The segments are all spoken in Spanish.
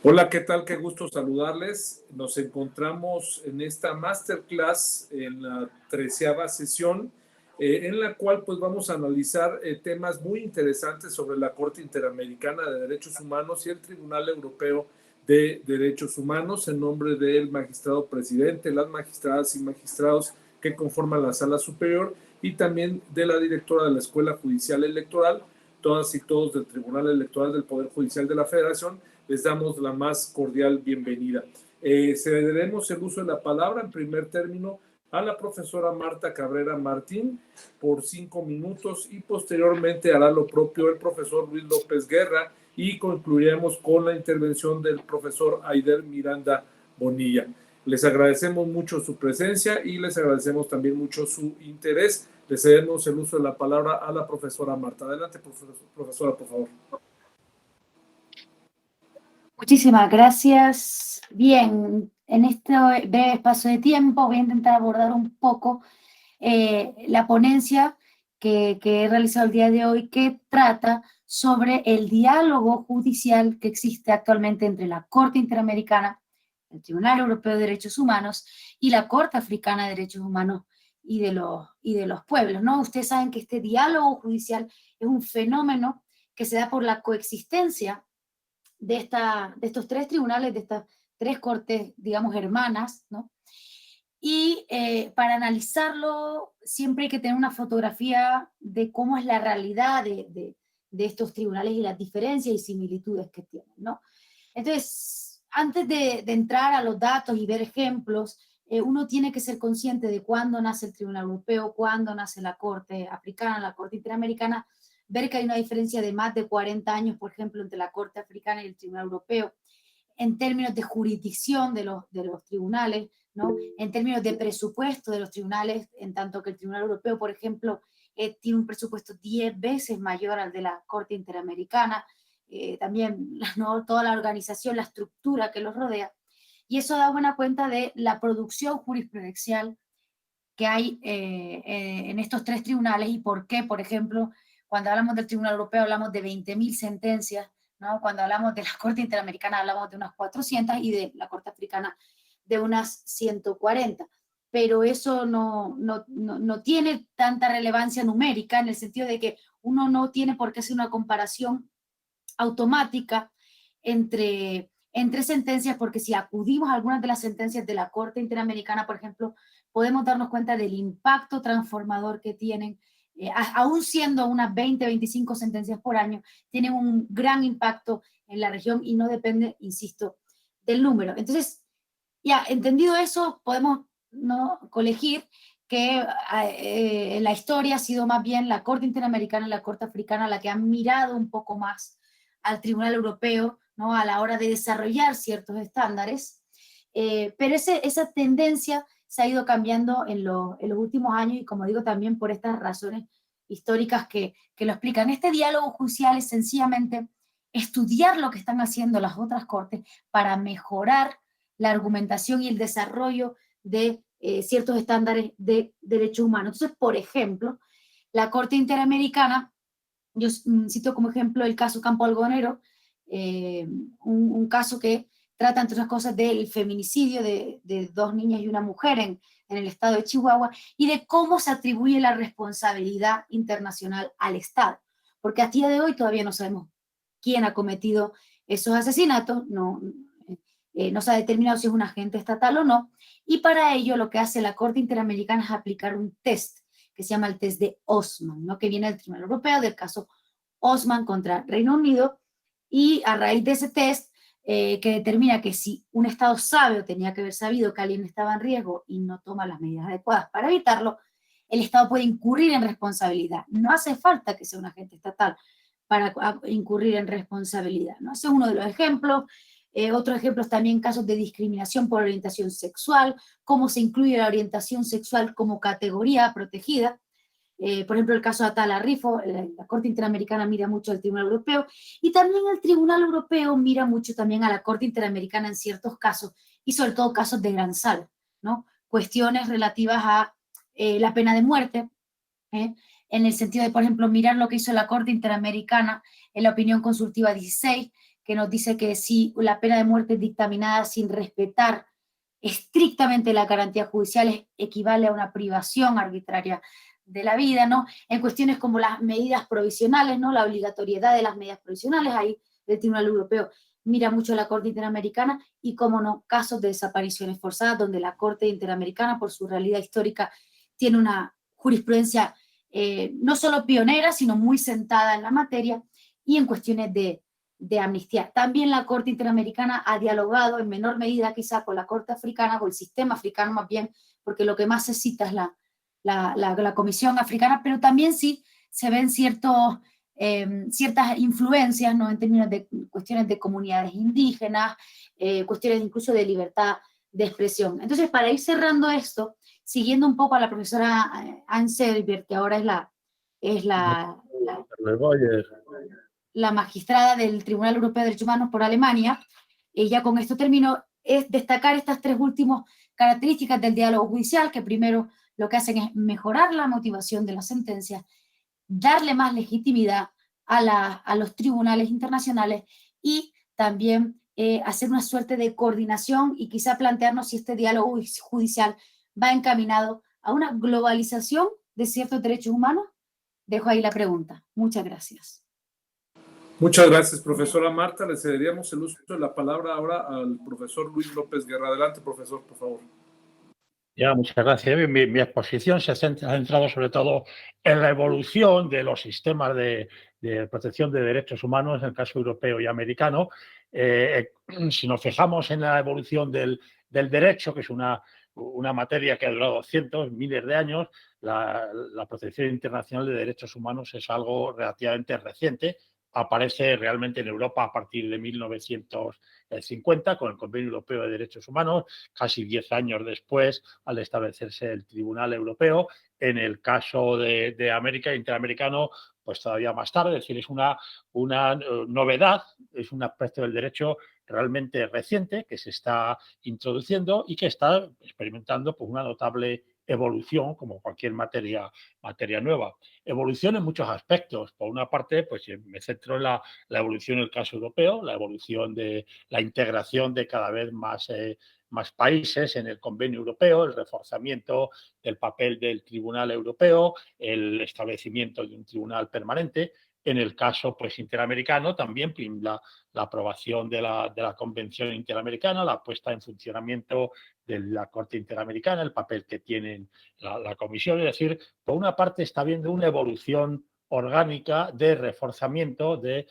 Hola, ¿qué tal? Qué gusto saludarles. Nos encontramos en esta masterclass en la 13ª sesión, en la cual pues vamos a analizar temas muy interesantes sobre la Corte Interamericana de Derechos Humanos y el Tribunal Europeo de Derechos Humanos, en nombre del magistrado presidente, las magistradas y magistrados que conforman la Sala Superior y también de la directora de la Escuela Judicial Electoral, todas y todos del Tribunal Electoral del Poder Judicial de la Federación. Les damos la más cordial bienvenida. Cederemos el uso de la palabra en primer término a la profesora Marta Cabrera Martín por 5 minutos y posteriormente hará lo propio el profesor Luis López Guerra y concluiremos con la intervención del profesor Aider Miranda Bonilla. Les agradecemos mucho su presencia y les agradecemos también mucho su interés. Le cedemos el uso de la palabra a la profesora Marta. Adelante, profesora, por favor. Muchísimas gracias. Bien, en este breve espacio de tiempo voy a intentar abordar un poco la ponencia que he realizado el día de hoy, que trata sobre el diálogo judicial que existe actualmente entre la Corte Interamericana, el Tribunal Europeo de Derechos Humanos y la Corte Africana de Derechos Humanos y de los pueblos, ¿no? Ustedes saben que este diálogo judicial es un fenómeno que se da por la coexistencia de estos tres tribunales, de estas tres cortes, digamos, hermanas, ¿no? Y para analizarlo siempre hay que tener una fotografía de cómo es la realidad de estos tribunales y las diferencias y similitudes que tienen, ¿no? Entonces, antes de entrar a los datos y ver ejemplos, uno tiene que ser consciente de cuándo nace el Tribunal Europeo, cuándo nace la Corte Africana, la Corte Interamericana, ver que hay una diferencia de más de 40 años, por ejemplo, entre la Corte Africana y el Tribunal Europeo, en términos de jurisdicción de los tribunales, ¿no? En términos de presupuesto de los tribunales, en tanto que el Tribunal Europeo, por ejemplo, tiene un presupuesto 10 veces mayor al de la Corte Interamericana, también, ¿no? Toda la organización, la estructura que los rodea, y eso da buena cuenta de la producción jurisprudencial que hay en estos tres tribunales y por qué, por ejemplo, cuando hablamos del Tribunal Europeo hablamos de 20.000 sentencias, ¿no? Cuando hablamos de la Corte Interamericana hablamos de unas 400 y de la Corte Africana de unas 140. Pero eso no tiene tanta relevancia numérica en el sentido de que uno no tiene por qué hacer una comparación automática entre sentencias, porque si acudimos a algunas de las sentencias de la Corte Interamericana, por ejemplo, podemos darnos cuenta del impacto transformador que tienen, aún siendo unas 20, 25 sentencias por año, tienen un gran impacto en la región y no depende, insisto, del número. Entonces, ya entendido eso, podemos, ¿no?, colegir que en la historia ha sido más bien la Corte Interamericana y la Corte Africana la que han mirado un poco más al Tribunal Europeo, ¿no?, a la hora de desarrollar ciertos estándares, pero esa tendencia se ha ido cambiando en los últimos años y, como digo, también por estas razones históricas que lo explican. Este diálogo judicial es sencillamente estudiar lo que están haciendo las otras cortes para mejorar la argumentación y el desarrollo de ciertos estándares de derechos humanos. Entonces, por ejemplo, la Corte Interamericana, yo cito como ejemplo el caso Campo Algodonero, un caso que trata, entre otras cosas, del feminicidio de 2 niñas y una mujer en el estado de Chihuahua y de cómo se atribuye la responsabilidad internacional al Estado. Porque a día de hoy todavía no sabemos quién ha cometido esos asesinatos, no se ha determinado si es un agente estatal o no, y para ello lo que hace la Corte Interamericana es aplicar un test que se llama el test de Osman, ¿no?, que viene del Tribunal Europeo, del caso Osman contra Reino Unido, y a raíz de ese test que determina que si un Estado sabe o tenía que haber sabido que alguien estaba en riesgo y no toma las medidas adecuadas para evitarlo, el Estado puede incurrir en responsabilidad. No hace falta que sea un agente estatal para incurrir en responsabilidad, ¿no? Ese es uno de los ejemplos. Otros ejemplos también, casos de discriminación por orientación sexual, cómo se incluye la orientación sexual como categoría protegida. Por ejemplo, el caso de Atala Rifo, la Corte Interamericana mira mucho al Tribunal Europeo y también el Tribunal Europeo mira mucho también a la Corte Interamericana en ciertos casos y sobre todo casos de gran sal, ¿no? Cuestiones relativas a la pena de muerte, en el sentido de, por ejemplo, mirar lo que hizo la Corte Interamericana en la opinión consultiva 16, que nos dice que si la pena de muerte es dictaminada sin respetar estrictamente las garantías judiciales, equivale a una privación arbitraria de la vida, ¿no? En cuestiones como las medidas provisionales, ¿no? La obligatoriedad de las medidas provisionales, ahí el Tribunal Europeo mira mucho a la Corte Interamericana y, como no, casos de desapariciones forzadas, donde la Corte Interamericana, por su realidad histórica, tiene una jurisprudencia no solo pionera, sino muy sentada en la materia, y en cuestiones de amnistía. También la Corte Interamericana ha dialogado en menor medida quizá con la Corte Africana, o el sistema africano más bien, porque lo que más se cita es la Comisión Africana, pero también sí se ven ciertas influencias, ¿no? En términos de cuestiones de comunidades indígenas, cuestiones incluso de libertad de expresión. Entonces, para ir cerrando esto, siguiendo un poco a la profesora Anne Selberg, que ahora es la magistrada del Tribunal Europeo de Derechos Humanos por Alemania, ya con esto termino, es destacar estas tres últimas características del diálogo judicial, que primero lo que hacen es mejorar la motivación de las sentencias, darle más legitimidad a los tribunales internacionales y también hacer una suerte de coordinación y quizá plantearnos si este diálogo judicial va encaminado a una globalización de ciertos derechos humanos. Dejo ahí la pregunta. Muchas gracias. Muchas gracias, profesora Marta. Le cederíamos el uso de la palabra ahora al profesor Luis López Guerra. Adelante, profesor, por favor. Ya, muchas gracias. Mi exposición se ha centrado sobre todo en la evolución de los sistemas de protección de derechos humanos en el caso europeo y americano. Si nos fijamos en la evolución del derecho, que es una materia que ha durado cientos, miles de años, la protección internacional de derechos humanos es algo relativamente reciente. Aparece realmente en Europa a partir de 1950 con el Convenio Europeo de Derechos Humanos, casi 10 años después al establecerse el Tribunal Europeo. En el caso de América, interamericano, pues todavía más tarde, es decir, es una novedad, es un aspecto del derecho realmente reciente que se está introduciendo y que está experimentando pues, una notable evolución, como cualquier materia nueva. Evolución en muchos aspectos. Por una parte, pues me centro en la evolución del caso europeo, la evolución de la integración de cada vez más países en el Convenio Europeo, el reforzamiento del papel del Tribunal Europeo, el establecimiento de un tribunal permanente. En el caso pues, interamericano, también la aprobación de la Convención Interamericana, la puesta en funcionamiento de la Corte Interamericana, el papel que tiene la Comisión. Es decir, por una parte está habiendo una evolución orgánica de reforzamiento, de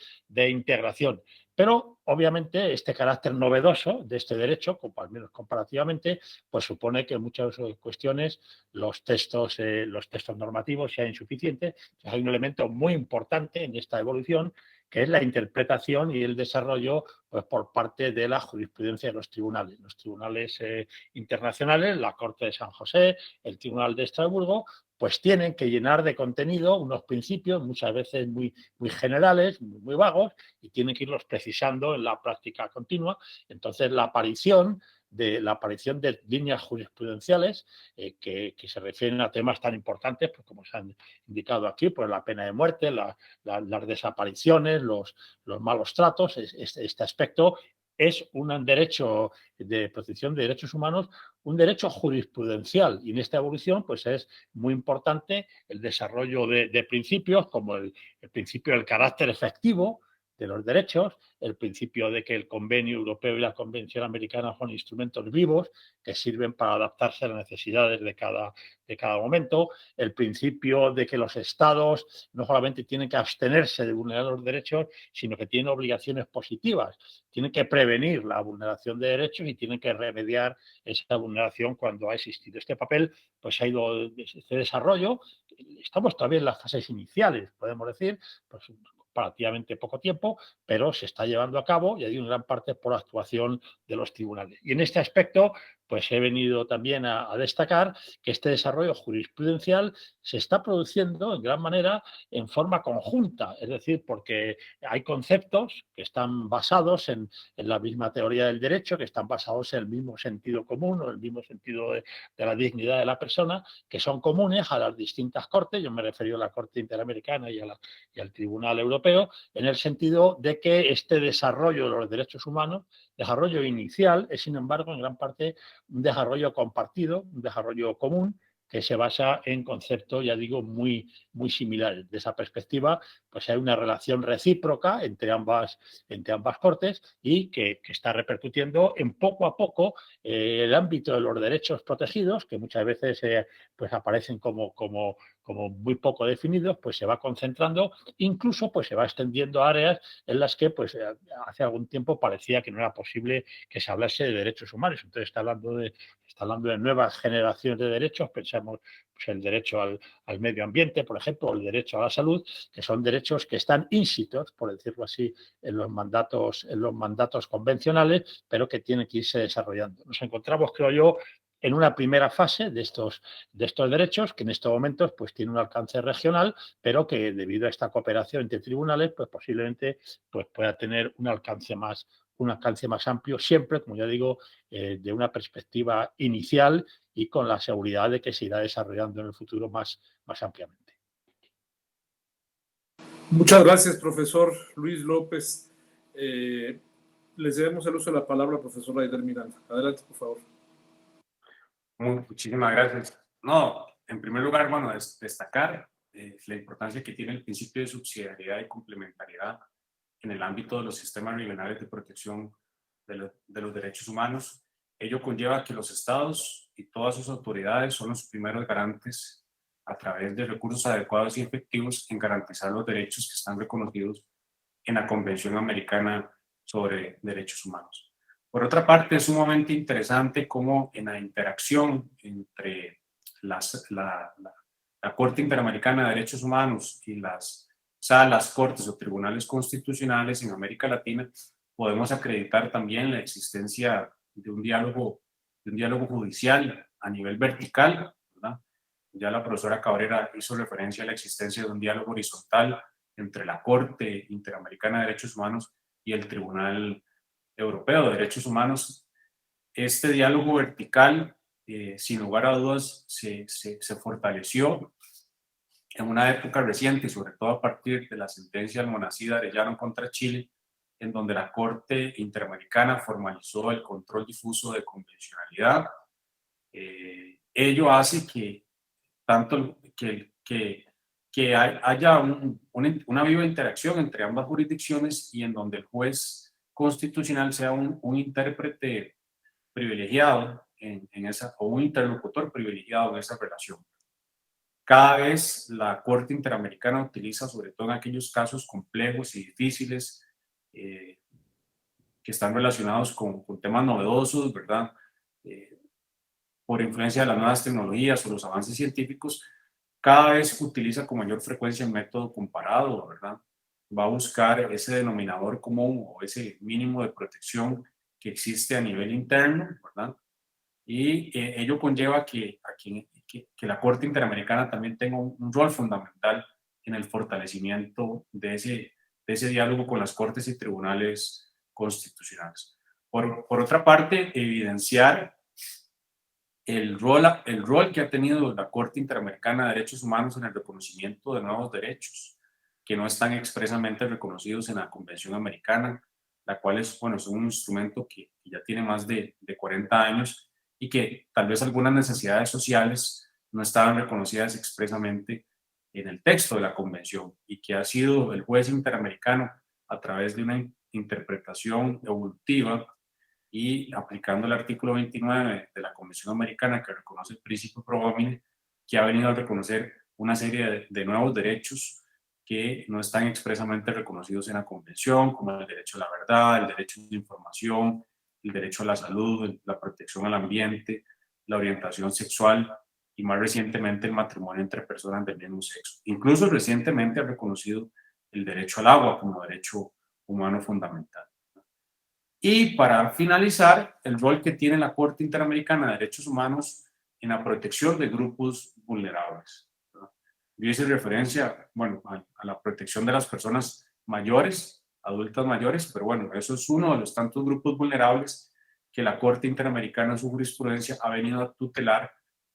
integración. Pero, obviamente, este carácter novedoso de este derecho, al menos comparativamente, pues supone que en muchas cuestiones los textos normativos sean insuficientes. Entonces, hay un elemento muy importante en esta evolución, que es la interpretación y el desarrollo pues, por parte de la jurisprudencia de los tribunales. Los tribunales internacionales, la Corte de San José, el Tribunal de Estrasburgo, pues tienen que llenar de contenido unos principios muchas veces muy generales, muy vagos, y tienen que irlos precisando en la práctica continua. Entonces, la aparición de líneas jurisprudenciales que se refieren a temas tan importantes, pues, como se han indicado aquí, pues la pena de muerte, las desapariciones, los malos tratos, este aspecto es un derecho de protección de derechos humanos, un derecho jurisprudencial, y en esta evolución pues es muy importante el desarrollo de principios como el principio del carácter efectivo de los derechos, el principio de que el Convenio Europeo y la Convención Americana son instrumentos vivos que sirven para adaptarse a las necesidades de cada momento, el principio de que los Estados no solamente tienen que abstenerse de vulnerar los derechos, sino que tienen obligaciones positivas, tienen que prevenir la vulneración de derechos y tienen que remediar esa vulneración cuando ha existido. Este papel pues ha ido, este desarrollo, estamos todavía en las fases iniciales, podemos decir, pues comparativamente poco tiempo, pero se está llevando a cabo y hay una gran parte por actuación de los tribunales. Y en este aspecto, pues he venido también a destacar que este desarrollo jurisprudencial se está produciendo en gran manera en forma conjunta, es decir, porque hay conceptos que están basados en la misma teoría del derecho, que están basados en el mismo sentido común o el mismo sentido de la dignidad de la persona, que son comunes a las distintas cortes. Yo me refiero a la Corte Interamericana y al Tribunal Europeo, en el sentido de que este desarrollo de los derechos humanos, desarrollo inicial, es sin embargo en gran parte un desarrollo compartido, un desarrollo común, que se basa en conceptos, ya digo, muy, muy similares. De esa perspectiva, pues hay una relación recíproca entre ambas cortes y que está repercutiendo en poco a poco el ámbito de los derechos protegidos, que muchas veces pues aparecen como muy poco definidos, pues se va concentrando, incluso pues se va extendiendo a áreas en las que pues hace algún tiempo parecía que no era posible que se hablase de derechos humanos. Entonces está hablando de nuevas generaciones de derechos, pensamos pues, el derecho al medio ambiente, por ejemplo, o el derecho a la salud, que son derechos que están íncitos, por decirlo así, en los mandatos convencionales, pero que tienen que irse desarrollando. Nos encontramos, creo yo, en una primera fase de estos derechos, que en estos momentos pues, tiene un alcance regional, pero que debido a esta cooperación entre tribunales, pues posiblemente pues, pueda tener un alcance más amplio, siempre, como ya digo, de una perspectiva inicial y con la seguridad de que se irá desarrollando en el futuro más ampliamente. Muchas gracias, profesor Luis López. Les debemos el uso de la palabra al profesor Raider Miranda. Adelante, por favor. Muchísimas gracias. No, en primer lugar, bueno, es destacar la importancia que tiene el principio de subsidiariedad y complementariedad en el ámbito de los sistemas regionales de protección de los derechos humanos. Ello conlleva que los estados y todas sus autoridades son los primeros garantes a través de recursos adecuados y efectivos en garantizar los derechos que están reconocidos en la Convención Americana sobre Derechos Humanos. Por otra parte, es sumamente interesante cómo en la interacción entre la Corte Interamericana de Derechos Humanos y las cortes o tribunales constitucionales en América Latina, podemos acreditar también la existencia de un diálogo judicial a nivel vertical, ¿verdad? Ya la profesora Cabrera hizo referencia a la existencia de un diálogo horizontal entre la Corte Interamericana de Derechos Humanos y el Tribunal Europeo de Derechos Humanos. Este diálogo vertical, sin lugar a dudas, se fortaleció en una época reciente, sobre todo a partir de la sentencia Almonacid Arellano contra Chile, en donde la Corte Interamericana formalizó el control difuso de convencionalidad. Ello hace que haya una viva interacción entre ambas jurisdicciones y en donde el juez constitucional sea un intérprete privilegiado o un interlocutor privilegiado en esa relación. Cada vez la Corte Interamericana utiliza, sobre todo en aquellos casos complejos y difíciles que están relacionados con temas novedosos, ¿verdad? Por influencia de las nuevas tecnologías o los avances científicos, cada vez utiliza con mayor frecuencia el método comparado, ¿verdad? Va a buscar ese denominador común o ese mínimo de protección que existe a nivel interno, ¿verdad? Y ello conlleva que la Corte Interamericana también tenga un rol fundamental en el fortalecimiento de ese diálogo con las cortes y tribunales constitucionales. Por otra parte, evidenciar el rol que ha tenido la Corte Interamericana de Derechos Humanos en el reconocimiento de nuevos derechos que no están expresamente reconocidos en la Convención Americana, la cual es un instrumento que ya tiene más de 40 años y que tal vez algunas necesidades sociales no estaban reconocidas expresamente en el texto de la Convención, y que ha sido el juez interamericano, a través de una interpretación evolutiva y aplicando el artículo 29 de la Convención Americana, que reconoce el principio pro homine, que ha venido a reconocer una serie de nuevos derechos que no están expresamente reconocidos en la Convención, como el derecho a la verdad, el derecho a la información, el derecho a la salud, la protección al ambiente, la orientación sexual y más recientemente el matrimonio entre personas del mismo sexo. Incluso recientemente ha reconocido el derecho al agua como derecho humano fundamental. Y para finalizar, el rol que tiene la Corte Interamericana de Derechos Humanos en la protección de grupos vulnerables. Yo hice referencia, bueno, a la protección de las personas mayores, adultas mayores, pero bueno, eso es uno de los tantos grupos vulnerables que la Corte Interamericana en su jurisprudencia ha venido a tutelar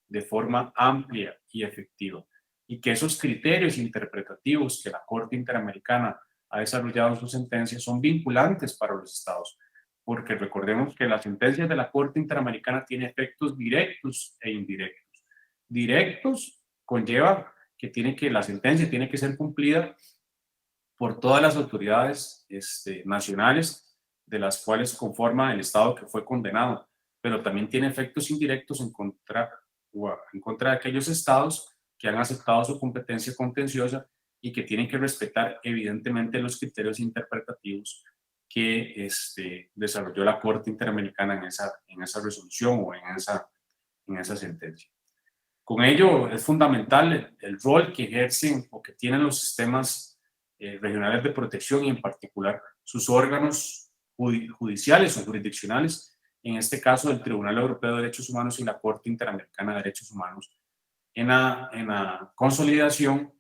de forma amplia y efectiva. Y que esos criterios interpretativos que la Corte Interamericana ha desarrollado en su sentencia son vinculantes para los estados, porque recordemos que las sentencias de la Corte Interamericana tienen efectos directos e indirectos. Directos conlleva que la sentencia tiene que ser cumplida por todas las autoridades nacionales de las cuales conforma el estado que fue condenado, pero también tiene efectos indirectos en contra de aquellos estados que han aceptado su competencia contenciosa y que tienen que respetar evidentemente los criterios interpretativos que desarrolló la Corte Interamericana en esa resolución o en esa sentencia. Con ello es fundamental el rol que ejercen o que tienen los sistemas regionales de protección y en particular sus órganos judiciales o jurisdiccionales, en este caso el Tribunal Europeo de Derechos Humanos y la Corte Interamericana de Derechos Humanos, en la consolidación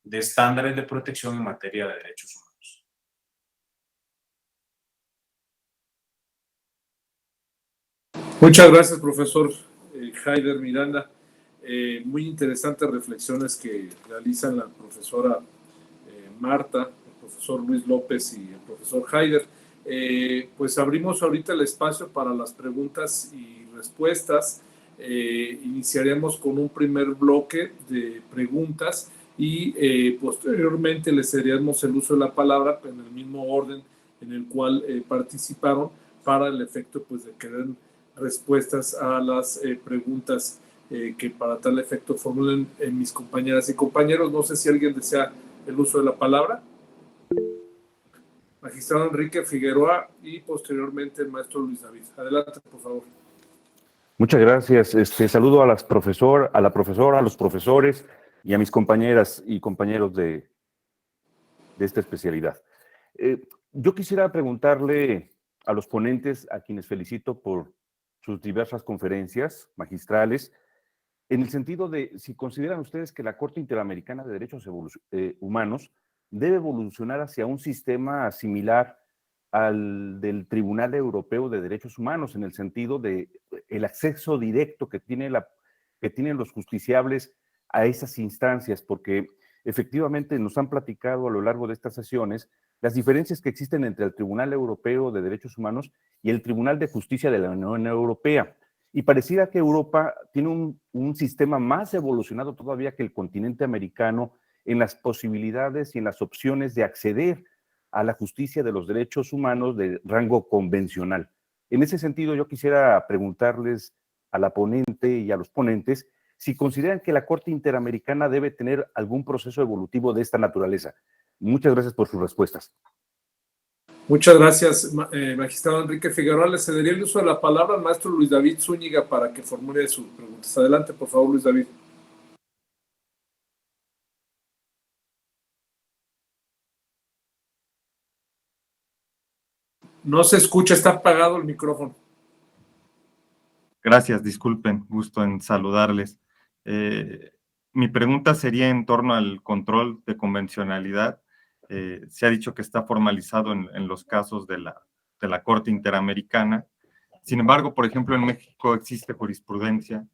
de estándares de protección en materia de derechos humanos. Muchas gracias, profesor Haider Miranda. Muy interesantes reflexiones que realizan la profesora Marta, el profesor Luis López y el profesor Haider. Pues abrimos ahorita el espacio para las preguntas y respuestas. Iniciaremos con un primer bloque de preguntas y posteriormente les cederemos el uso de la palabra en el mismo orden en el cual participaron para el efecto pues, de que den respuestas a las preguntas que para tal efecto formulen mis compañeras y compañeros. No sé si alguien desea el uso de la palabra. Magistrado Enrique Figueroa y posteriormente el maestro Luis David. Adelante, por favor. Muchas gracias. Saludo a la profesora, a los profesores y a mis compañeras y compañeros de esta especialidad. Yo quisiera preguntarle a los ponentes, a quienes felicito por sus diversas conferencias magistrales, en el sentido de si consideran ustedes que la Corte Interamericana de Derechos Humanos debe evolucionar hacia un sistema similar al del Tribunal Europeo de Derechos Humanos, en el sentido de el acceso directo que tienen los justiciables a esas instancias, porque efectivamente nos han platicado a lo largo de estas sesiones las diferencias que existen entre el Tribunal Europeo de Derechos Humanos y el Tribunal de Justicia de la Unión Europea. Y pareciera que Europa tiene un sistema más evolucionado todavía que el continente americano en las posibilidades y en las opciones de acceder a la justicia de los derechos humanos de rango convencional. En ese sentido, yo quisiera preguntarles a la ponente y a los ponentes si consideran que la Corte Interamericana debe tener algún proceso evolutivo de esta naturaleza. Muchas gracias por sus respuestas. Muchas gracias, magistrado Enrique Figueroa. Le cedería el uso de la palabra al maestro Luis David Zúñiga para que formule sus preguntas. Adelante, por favor, Luis David. No se escucha, está apagado el micrófono. Gracias, disculpen, gusto en saludarles. Mi pregunta sería en torno al control de convencionalidad. Se ha dicho que está formalizado en los casos de la Corte Interamericana. Sin embargo, por ejemplo, en México existe jurisprudencia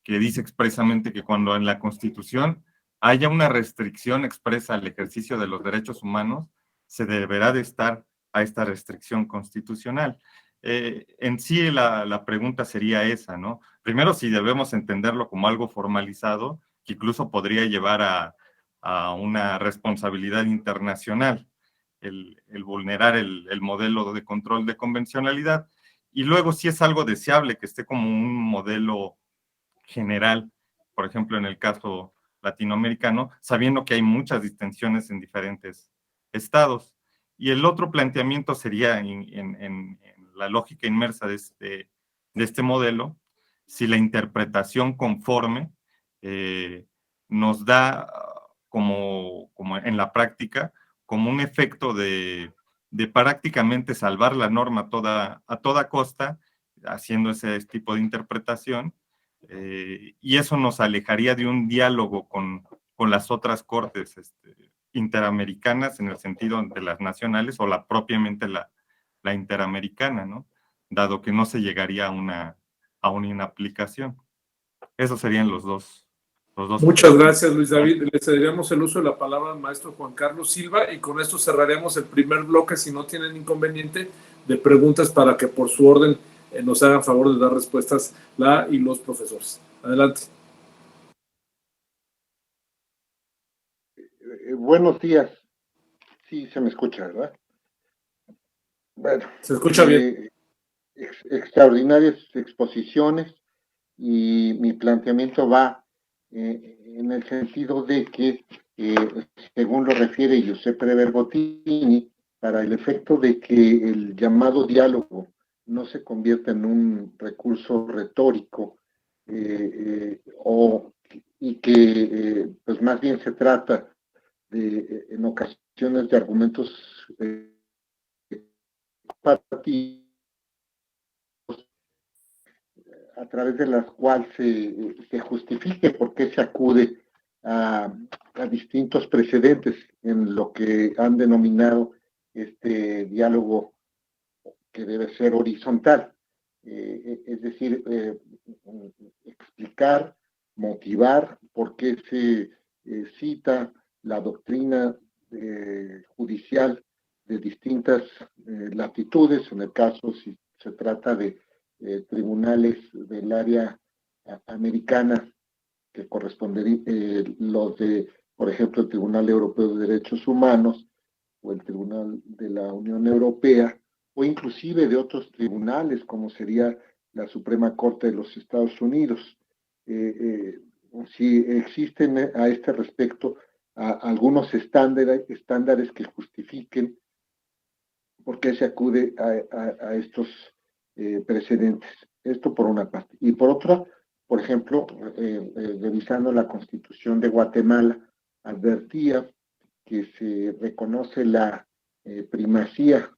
que dice expresamente que cuando en la Constitución haya una restricción expresa al ejercicio de los derechos humanos, se deberá de estar a esta restricción constitucional. En sí la pregunta sería esa, ¿no? Primero, si debemos entenderlo como algo formalizado, que incluso podría llevar a una responsabilidad internacional, el vulnerar el modelo de control de convencionalidad, y luego si es algo deseable que esté como un modelo general, por ejemplo, en el caso latinoamericano, sabiendo que hay muchas distinciones en diferentes estados. Y el otro planteamiento sería en la lógica inmersa de este modelo, si la interpretación conforme nos da como en la práctica, como un efecto de de prácticamente salvar la norma a toda costa, haciendo ese tipo de interpretación, y eso nos alejaría de un diálogo con las otras cortes interamericanas, en el sentido de las nacionales o propiamente la interamericana, ¿no? Dado que no se llegaría a una inaplicación. Esos serían los dos. Muchas gracias, Luis David. Le cederíamos el uso de la palabra al maestro Juan Carlos Silva y con esto cerraremos el primer bloque, si no tienen inconveniente, de preguntas para que por su orden nos hagan favor de dar respuestas la y los profesores. Adelante. Buenos días. Sí, se me escucha, ¿verdad? Bueno. Se escucha bien. Extraordinarias exposiciones, y mi planteamiento va en el sentido de que, según lo refiere Giuseppe Bergottini, para el efecto de que el llamado diálogo no se convierta en un recurso retórico, y que pues más bien se trata en ocasiones de argumentos compartidos, a través de las cuales se justifique por qué se acude a distintos precedentes en lo que han denominado este diálogo que debe ser horizontal. Es decir, explicar, motivar por qué se cita la doctrina judicial de distintas latitudes, en el caso si se trata de tribunales del área americana, que corresponderían los de, por ejemplo, el Tribunal Europeo de Derechos Humanos o el Tribunal de la Unión Europea, o inclusive de otros tribunales, como sería la Suprema Corte de los Estados Unidos. Si existen a este respecto algunos estándares que justifiquen por qué se acude a estos precedentes. Esto por una parte. Y por otra, por ejemplo, revisando la Constitución de Guatemala, advertía que se reconoce la primacía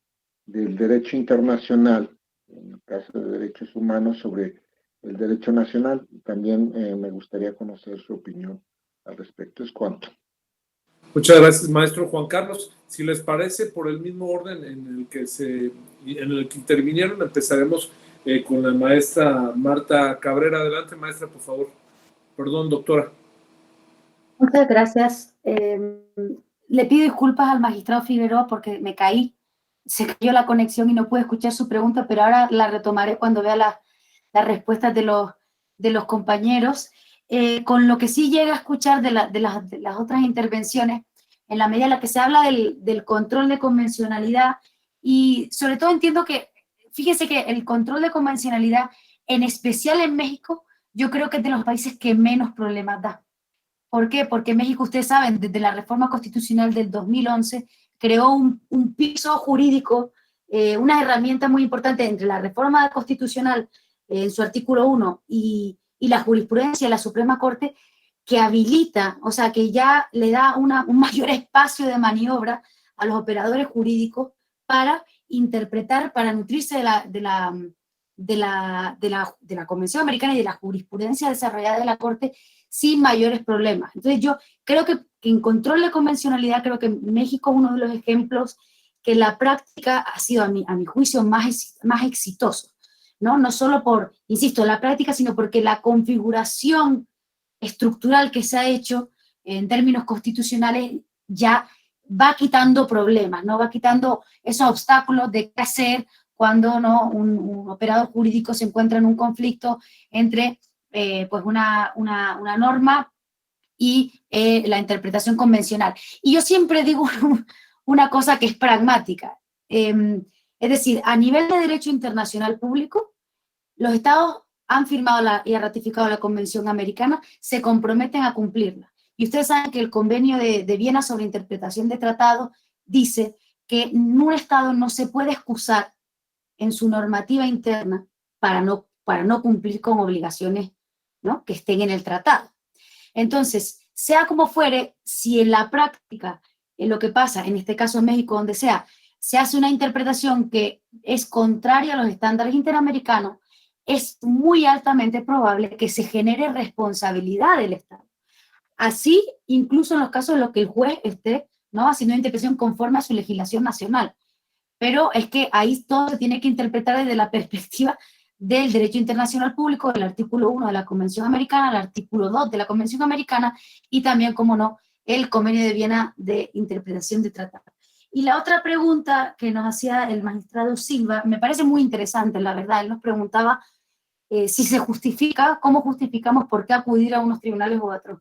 del derecho internacional, en el caso de derechos humanos, sobre el derecho nacional. También me gustaría conocer su opinión al respecto. Es cuanto. Muchas gracias, maestro Juan Carlos. Si les parece, por el mismo orden en el que intervinieron, empezaremos con la maestra Marta Cabrera. Adelante, maestra, por favor. Perdón, doctora. Muchas gracias. Le pido disculpas al magistrado Figueroa porque me caí, se cayó la conexión y no pude escuchar su pregunta, pero ahora la retomaré cuando vea las respuestas de los compañeros. Con lo que sí llega a escuchar de las otras intervenciones, en la medida en la que se habla del control de convencionalidad, y sobre todo entiendo que, fíjese que el control de convencionalidad, en especial en México, yo creo que es de los países que menos problemas da. ¿Por qué? Porque México, ustedes saben, desde la reforma constitucional del 2011, creó un piso jurídico, una herramienta muy importante entre la reforma constitucional en su artículo 1 y la jurisprudencia de la Suprema Corte, que habilita, o sea, que ya le da un mayor espacio de maniobra a los operadores jurídicos para interpretar, para nutrirse de la Convención Americana y de la jurisprudencia desarrollada de la Corte sin mayores problemas. Entonces yo creo que en control de convencionalidad, creo que México es uno de los ejemplos que la práctica ha sido, a mi juicio, más exitoso, ¿no? No solo por, insisto, la práctica, sino porque la configuración estructural que se ha hecho en términos constitucionales ya va quitando problemas, ¿no? Va quitando esos obstáculos de qué hacer cuando, ¿no?, un operador jurídico se encuentra en un conflicto entre pues una norma y la interpretación convencional. Y yo siempre digo una cosa que es pragmática. Es decir, a nivel de derecho internacional público, los estados han firmado y han ratificado la Convención Americana, se comprometen a cumplirla. Y ustedes saben que el Convenio de Viena sobre interpretación de tratados dice que un estado no se puede excusar en su normativa interna para no cumplir con obligaciones, ¿no?, que estén en el tratado. Entonces, sea como fuere, si en la práctica, en lo que pasa, en este caso en México, donde sea, se hace una interpretación que es contraria a los estándares interamericanos, es muy altamente probable que se genere responsabilidad del Estado. Así, incluso en los casos en los que el juez esté, ¿no?, haciendo una interpretación conforme a su legislación nacional. Pero es que ahí todo se tiene que interpretar desde la perspectiva del derecho internacional público, del artículo 1 de la Convención Americana, el artículo 2 de la Convención Americana y también, como no, el Convenio de Viena de interpretación de tratados. Y la otra pregunta que nos hacía el magistrado Silva, me parece muy interesante, la verdad. Él nos preguntaba si se justifica, cómo justificamos por qué acudir a unos tribunales u otros.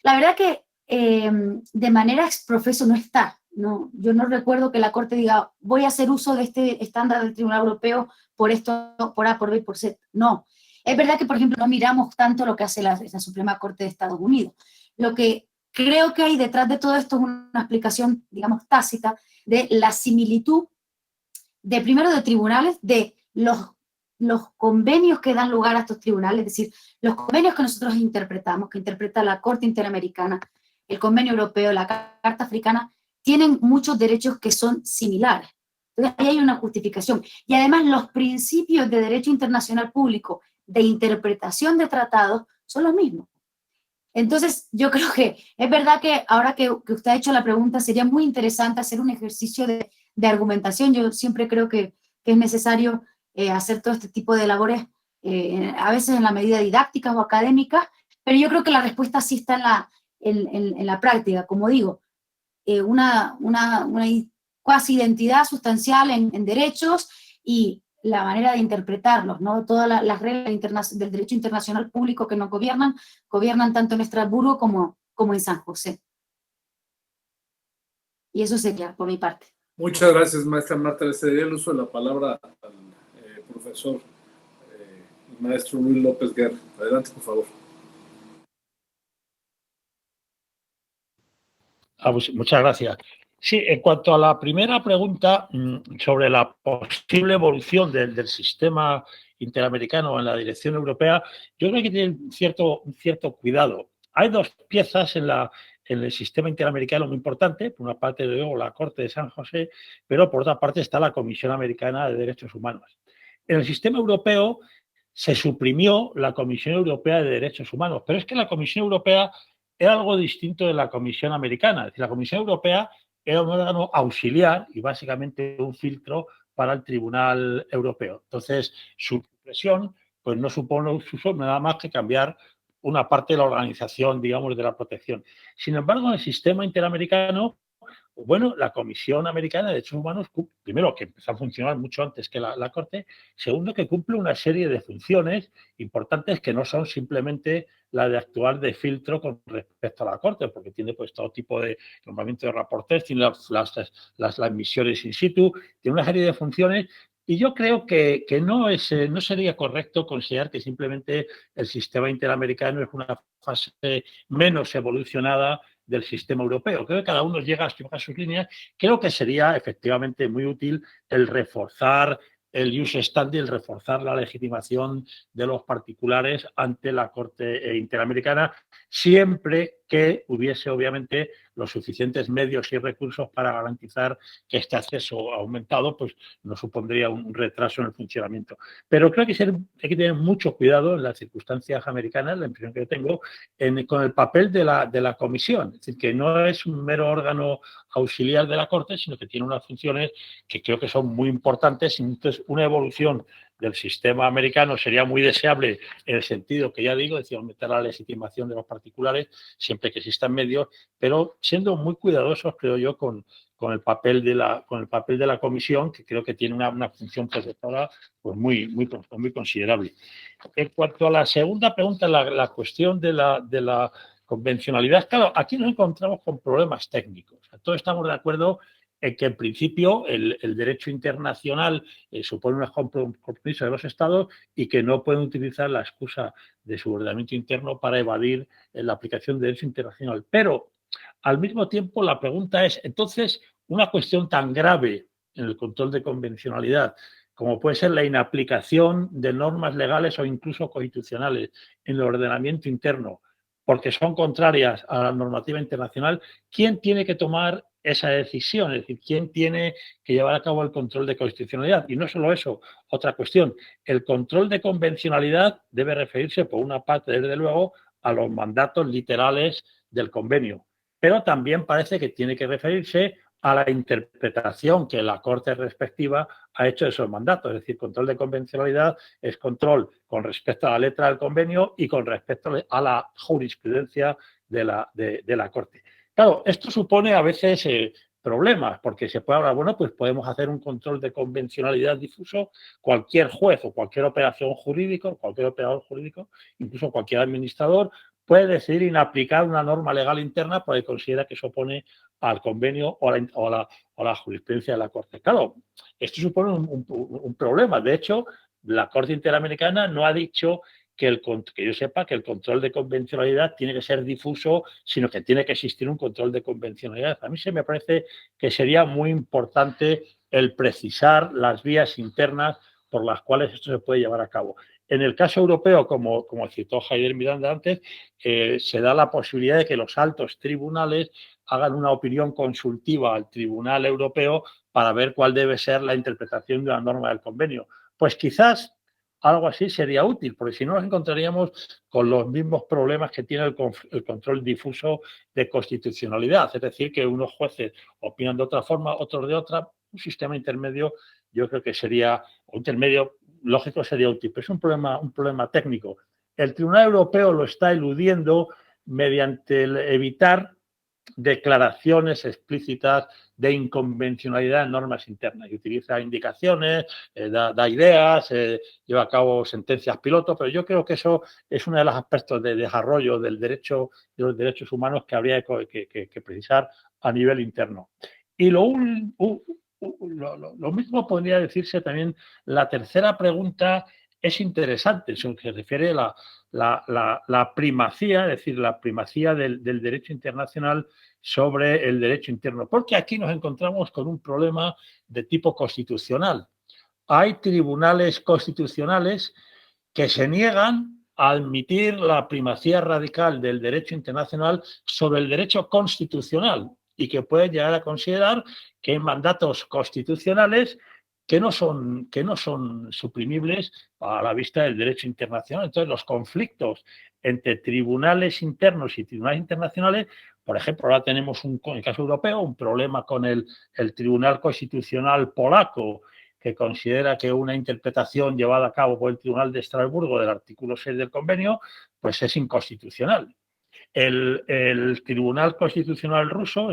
La verdad que de manera exprofeso no está, ¿no? Yo no recuerdo que la Corte diga, voy a hacer uso de este estándar del Tribunal Europeo por esto, por A, por B, por Z. No. Es verdad que, por ejemplo, no miramos tanto lo que hace la Suprema Corte de Estados Unidos. Lo que creo que hay detrás de todo esto es una explicación, digamos, tácita de la similitud de, primero, de tribunales, de los convenios que dan lugar a estos tribunales, es decir, los convenios que nosotros interpretamos, que interpreta la Corte Interamericana, el Convenio Europeo, la Carta Africana, tienen muchos derechos que son similares. Entonces, ahí hay una justificación. Y además, los principios de derecho internacional público de interpretación de tratados son los mismos. Entonces, yo creo que es verdad que ahora que usted ha hecho la pregunta, sería muy interesante hacer un ejercicio de argumentación. Yo siempre creo que es necesario hacer todo este tipo de labores, a veces en la medida didáctica o académica, pero yo creo que la respuesta sí está en la práctica. Como digo, una cuasi identidad sustancial en derechos y la manera de interpretarlos, ¿no? Todas las reglas del derecho internacional público que nos gobiernan tanto en Estrasburgo como en San José. Y eso sería por mi parte. Muchas gracias, maestra Marta. Le cedería el uso de la palabra al profesor, el maestro Luis López Guerra. Adelante, por favor. Muchas gracias. Sí, en cuanto a la primera pregunta sobre la posible evolución del sistema interamericano en la dirección europea, yo creo que tiene un cierto cuidado. Hay dos piezas en el sistema interamericano muy importantes. Por una parte, luego, la Corte de San José, pero por otra parte está la Comisión Americana de Derechos Humanos. En el sistema europeo se suprimió la Comisión Europea de Derechos Humanos, pero es que la Comisión Europea era algo distinto de la Comisión Americana. Es decir, la Comisión Europea era un órgano auxiliar y básicamente un filtro para el Tribunal Europeo. Entonces, su supresión pues, no supone nada más que cambiar una parte de la organización, digamos, de la protección. Sin embargo, en el sistema interamericano, bueno, la Comisión Americana de Derechos Humanos, primero, que empezó a funcionar mucho antes que la Corte, segundo, que cumple una serie de funciones importantes que no son simplemente la de actuar de filtro con respecto a la Corte, porque tiene pues todo tipo de nombramiento de reporteros, tiene las misiones in situ, tiene una serie de funciones. Y yo creo que no sería correcto considerar que simplemente el sistema interamericano es una fase menos evolucionada del sistema europeo. Creo que cada uno llega a sus líneas. Creo que sería efectivamente muy útil el reforzar el use standing, el reforzar la legitimación de los particulares ante la Corte Interamericana, siempre que hubiese, obviamente, los suficientes medios y recursos para garantizar que este acceso aumentado pues, no supondría un retraso en el funcionamiento. Pero creo que hay que tener mucho cuidado en las circunstancias americanas, la impresión que yo tengo, con el papel de la comisión. Es decir, que no es un mero órgano auxiliar de la Corte, sino que tiene unas funciones que creo que son muy importantes. Entonces, una evolución del sistema americano sería muy deseable en el sentido que ya digo, es decir, aumentar la legitimación de los particulares siempre que existan medios, pero siendo muy cuidadosos, creo yo, con el papel de la comisión, que creo que tiene una función protectora pues muy considerable. En cuanto a la segunda pregunta, la cuestión de la convencionalidad, claro, aquí nos encontramos con problemas técnicos. Todos estamos de acuerdo en que, en principio, el derecho internacional supone un compromiso de los Estados y que no pueden utilizar la excusa de su ordenamiento interno para evadir la aplicación del derecho internacional. Pero, al mismo tiempo, la pregunta es, entonces, una cuestión tan grave en el control de convencionalidad como puede ser la inaplicación de normas legales o incluso constitucionales en el ordenamiento interno, porque son contrarias a la normativa internacional, ¿quién tiene que tomar esa decisión, es decir, quién tiene que llevar a cabo el control de constitucionalidad. Y no solo eso, otra cuestión, el control de convencionalidad debe referirse, por una parte, desde luego, a los mandatos literales del convenio, pero también parece que tiene que referirse a la interpretación que la Corte respectiva ha hecho de esos mandatos. Es decir, control de convencionalidad es control con respecto a la letra del convenio y con respecto a la jurisprudencia de la Corte. Claro, esto supone a veces problemas, porque se puede hablar, bueno, pues podemos hacer un control de convencionalidad difuso, cualquier juez o cualquier operación jurídica, cualquier operador jurídico, incluso cualquier administrador, puede decidir inaplicar una norma legal interna porque considera que se opone al convenio o a la jurisprudencia de la Corte. Claro, esto supone un problema. De hecho, la Corte Interamericana no ha dicho que yo sepa que el control de convencionalidad tiene que ser difuso, sino que tiene que existir un control de convencionalidad. A mí se me parece que sería muy importante el precisar las vías internas por las cuales esto se puede llevar a cabo. En el caso europeo, como citó Javier Miranda antes, se da la posibilidad de que los altos tribunales hagan una opinión consultiva al Tribunal Europeo para ver cuál debe ser la interpretación de la norma del convenio. Pues quizás algo así sería útil, porque si no nos encontraríamos con los mismos problemas que tiene el control difuso de constitucionalidad. Es decir, que unos jueces opinan de otra forma, otros de otra. Un sistema intermedio, yo creo que sería, un intermedio lógico sería útil, pero es un problema técnico. El Tribunal Europeo lo está eludiendo mediante evitar declaraciones explícitas de inconvencionalidad en normas internas y utiliza indicaciones, da ideas, lleva a cabo sentencias piloto, pero yo creo que eso es uno de los aspectos de desarrollo del derecho, de los derechos humanos que habría que precisar a nivel interno. Y lo mismo podría decirse también, la tercera pregunta es interesante, se refiere a la primacía, es decir, la primacía del derecho internacional sobre el derecho interno, porque aquí nos encontramos con un problema de tipo constitucional. Hay tribunales constitucionales que se niegan a admitir la primacía radical del derecho internacional sobre el derecho constitucional y que pueden llegar a considerar que hay mandatos constitucionales que no son suprimibles a la vista del derecho internacional. Entonces, los conflictos entre tribunales internos y tribunales internacionales, por ejemplo, ahora tenemos, en el caso europeo, un problema con el Tribunal Constitucional polaco, que considera que una interpretación llevada a cabo por el Tribunal de Estrasburgo del artículo 6 del convenio, pues es inconstitucional. El Tribunal Constitucional ruso,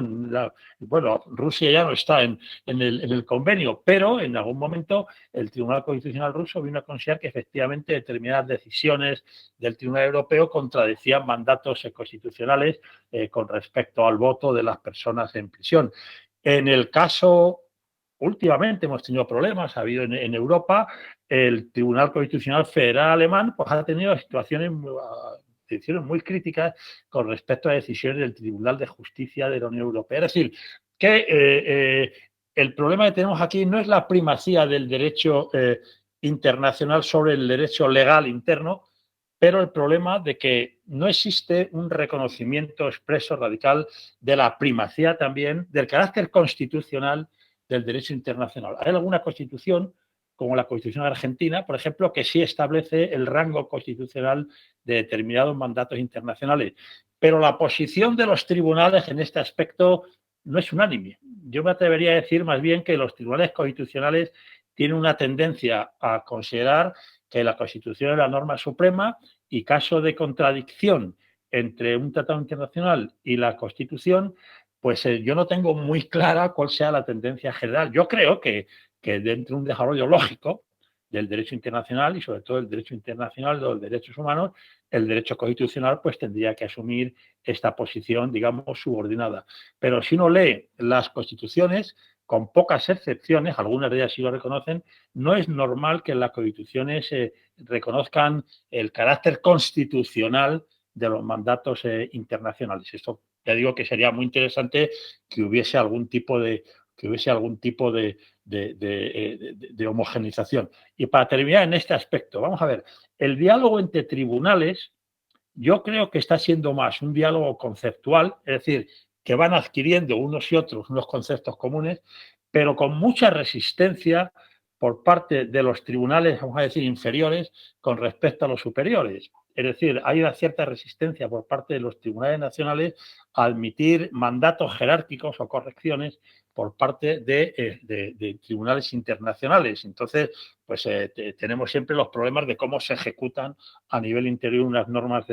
Rusia ya no está en el convenio, pero en algún momento el Tribunal Constitucional ruso vino a considerar que efectivamente determinadas decisiones del Tribunal Europeo contradecían mandatos constitucionales con respecto al voto de las personas en prisión. En el caso, últimamente hemos tenido problemas, ha habido en Europa, el Tribunal Constitucional Federal Alemán pues, ha tenido situaciones muy críticas con respecto a decisiones del Tribunal de Justicia de la Unión Europea. Es decir, que el problema que tenemos aquí no es la primacía del derecho internacional sobre el derecho legal interno, pero el problema de que no existe un reconocimiento expreso radical de la primacía también del carácter constitucional del derecho internacional. Hay alguna constitución, como la Constitución argentina, por ejemplo, que sí establece el rango constitucional de determinados mandatos internacionales. Pero la posición de los tribunales en este aspecto no es unánime. Yo me atrevería a decir más bien que los tribunales constitucionales tienen una tendencia a considerar que la Constitución es la norma suprema y caso de contradicción entre un tratado internacional y la Constitución, pues yo no tengo muy clara cuál sea la tendencia general. Yo creo que dentro de un desarrollo lógico del derecho internacional y sobre todo el derecho internacional de los derechos humanos, el derecho constitucional pues tendría que asumir esta posición, digamos, subordinada. Pero si uno lee las constituciones, con pocas excepciones, algunas de ellas sí lo reconocen, no es normal que en las constituciones reconozcan el carácter constitucional de los mandatos internacionales. Esto ya digo que sería muy interesante que hubiese algún tipo de homogeneización. Y para terminar en este aspecto, vamos a ver, el diálogo entre tribunales yo creo que está siendo más un diálogo conceptual, es decir, que van adquiriendo unos y otros unos conceptos comunes, pero con mucha resistencia por parte de los tribunales, vamos a decir, inferiores con respecto a los superiores. Es decir, hay una cierta resistencia por parte de los tribunales nacionales a admitir mandatos jerárquicos o correcciones por parte de tribunales internacionales. Entonces, pues tenemos siempre los problemas de cómo se ejecutan a nivel interior unas normas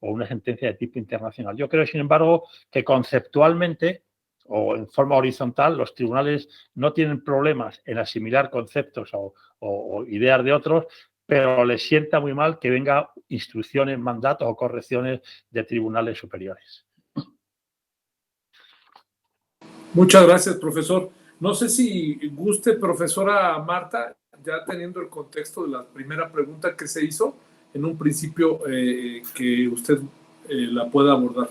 o una sentencia de tipo internacional. Yo creo, sin embargo, que conceptualmente o en forma horizontal, los tribunales no tienen problemas en asimilar conceptos o ideas de otros, pero les sienta muy mal que venga instrucciones, mandatos o correcciones de tribunales superiores. Muchas gracias, profesor. No sé si guste, profesora Marta, ya teniendo el contexto de la primera pregunta que se hizo, en un principio que usted la pueda abordar.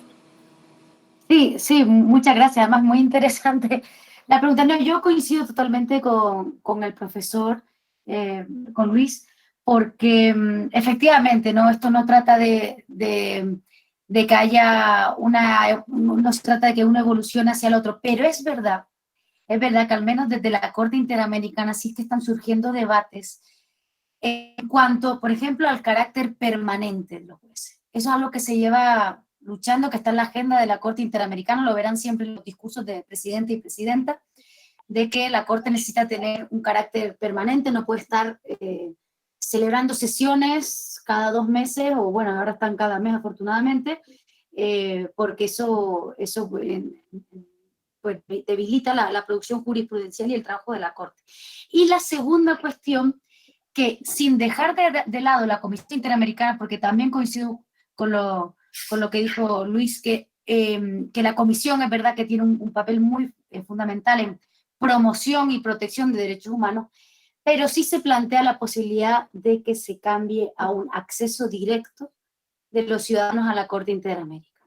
Sí, muchas gracias. Además, muy interesante la pregunta. No, yo coincido totalmente con el profesor, con Luis, porque efectivamente, ¿no? Esto no trata de que haya no se trata de que uno evolucione hacia el otro, pero es verdad que al menos desde la Corte Interamericana sí que están surgiendo debates en cuanto, por ejemplo, al carácter permanente de los jueces. Eso es algo que se lleva luchando, que está en la agenda de la Corte Interamericana, lo verán siempre en los discursos de presidente y presidenta, de que la Corte necesita tener un carácter permanente, no puede estar celebrando sesiones cada 2 meses, o bueno, ahora están cada mes afortunadamente, porque eso pues, debilita la producción jurisprudencial y el trabajo de la Corte. Y la segunda cuestión, que sin dejar de lado la Comisión Interamericana, porque también coincido con lo que dijo Luis, que la Comisión es verdad que tiene un papel muy fundamental en promoción y protección de derechos humanos, pero sí se plantea la posibilidad de que se cambie a un acceso directo de los ciudadanos a la Corte Interamericana.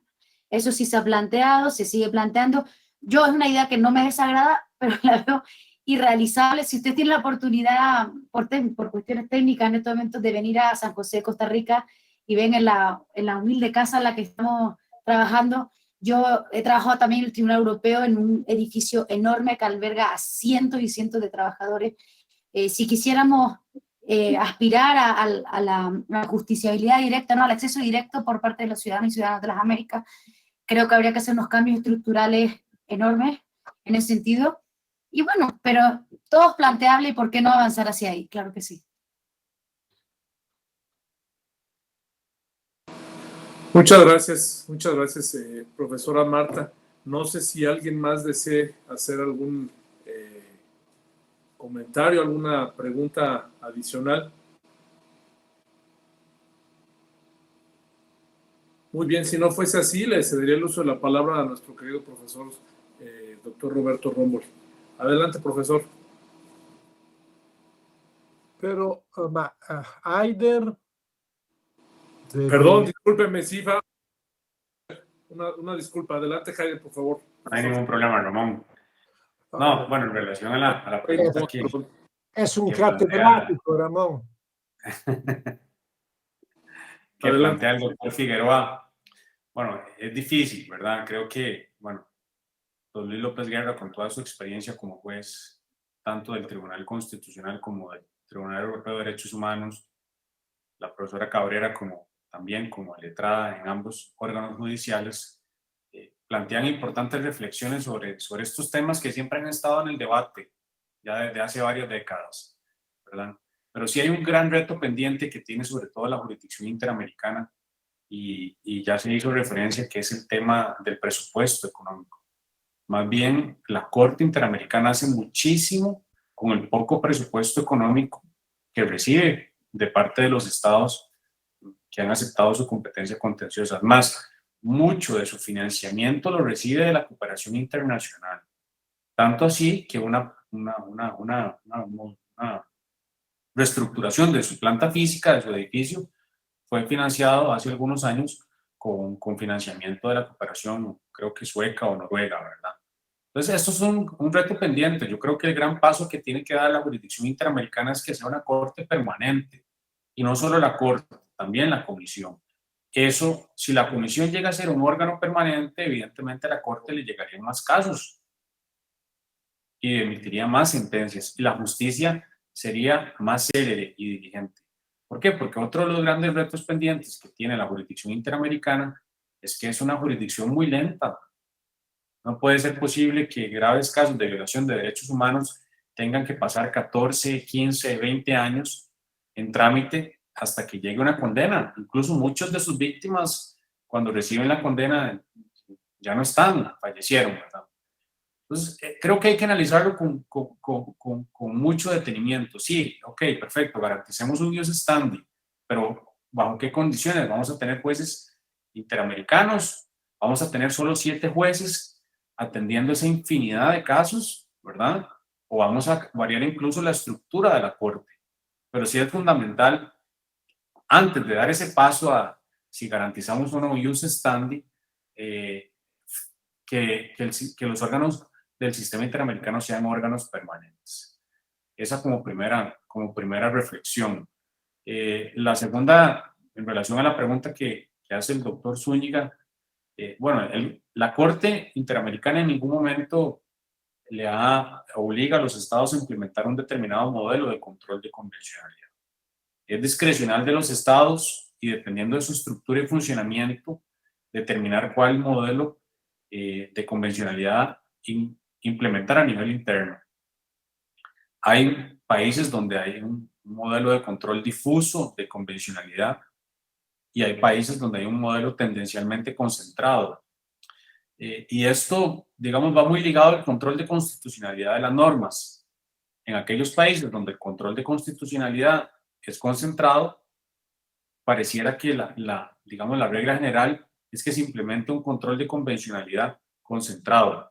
Eso sí se ha planteado, se sigue planteando. Yo es una idea que no me desagrada, pero la veo irrealizable. Si usted tiene la oportunidad, por cuestiones técnicas en estos momentos, de venir a San José de Costa Rica y ven en la humilde casa en la que estamos trabajando, yo he trabajado también en el Tribunal Europeo en un edificio enorme que alberga a cientos y cientos de trabajadores. Si quisiéramos aspirar a la justiciabilidad directa, ¿no? Al acceso directo por parte de los ciudadanos y ciudadanas de las Américas, creo que habría que hacer unos cambios estructurales enormes en ese sentido. Y bueno, pero todo es planteable y ¿por qué no avanzar hacia ahí? Claro que sí. Muchas gracias, profesora Marta. No sé si alguien más desee hacer algún comentario, alguna pregunta adicional. Muy bien, si no fuese así, le cedería el uso de la palabra a nuestro querido profesor, doctor Roberto Rombol. Adelante, profesor. Pero, Aider... Perdón, discúlpeme, sí, una disculpa. Adelante, Jaime, por favor. No hay ningún problema, Ramón. No, bueno, en relación a la pregunta que... Es un que catedrático, Ramón. Que plantea el doctor Figueroa. Bueno, es difícil, ¿verdad? Creo que, bueno, don Luis López Guerra, con toda su experiencia como juez, tanto del Tribunal Constitucional como del Tribunal Europeo de Derechos Humanos, la profesora Cabrera también como letrada en ambos órganos judiciales, plantean importantes reflexiones sobre estos temas que siempre han estado en el debate ya desde hace varias décadas, ¿verdad? Pero sí hay un gran reto pendiente que tiene sobre todo la jurisdicción interamericana y ya se hizo referencia, que es el tema del presupuesto económico. Más bien, la Corte Interamericana hace muchísimo con el poco presupuesto económico que recibe de parte de los estados que han aceptado su competencia contenciosa. Más, mucho de su financiamiento lo recibe de la cooperación internacional. Tanto así que una reestructuración de su planta física, de su edificio, fue financiado hace algunos años con financiamiento de la cooperación, creo que sueca o noruega, ¿verdad? Entonces, esto es un reto pendiente. Yo creo que el gran paso que tiene que dar la jurisdicción interamericana es que sea una corte permanente, y no solo la corte, también la comisión. Eso, si la comisión llega a ser un órgano permanente, evidentemente a la Corte le llegarían más casos y emitiría más sentencias, y la justicia sería más célere y diligente. ¿Por qué? Porque otro de los grandes retos pendientes que tiene la jurisdicción interamericana es que es una jurisdicción muy lenta. No puede ser posible que graves casos de violación de derechos humanos tengan que pasar 14, 15, 20 años en trámite hasta que llegue una condena. Incluso muchos de sus víctimas, cuando reciben la condena, ya no están, fallecieron, ¿verdad? Entonces, creo que hay que analizarlo con mucho detenimiento. Sí, ok, perfecto, garanticemos un ius standi, pero ¿bajo qué condiciones? ¿Vamos a tener jueces interamericanos? ¿Vamos a tener solo 7 jueces atendiendo esa infinidad de casos, verdad? ¿O vamos a variar incluso la estructura de la Corte? Pero sí es fundamental, antes de dar ese paso a si garantizamos o no ius standi, que los órganos del sistema interamericano sean órganos permanentes. Esa como primera reflexión. La segunda, en relación a la pregunta que hace el doctor Zúñiga, bueno, la Corte Interamericana en ningún momento obliga a los estados a implementar un determinado modelo de control de convencionalidad. Es discrecional de los estados y dependiendo de su estructura y funcionamiento, determinar cuál modelo de convencionalidad implementar a nivel interno. Hay países donde hay un modelo de control difuso de convencionalidad y hay países donde hay un modelo tendencialmente concentrado. Y esto, digamos, va muy ligado al control de constitucionalidad de las normas. En aquellos países donde el control de constitucionalidad es concentrado, pareciera que digamos, la regla general es que se implemente un control de convencionalidad concentrado,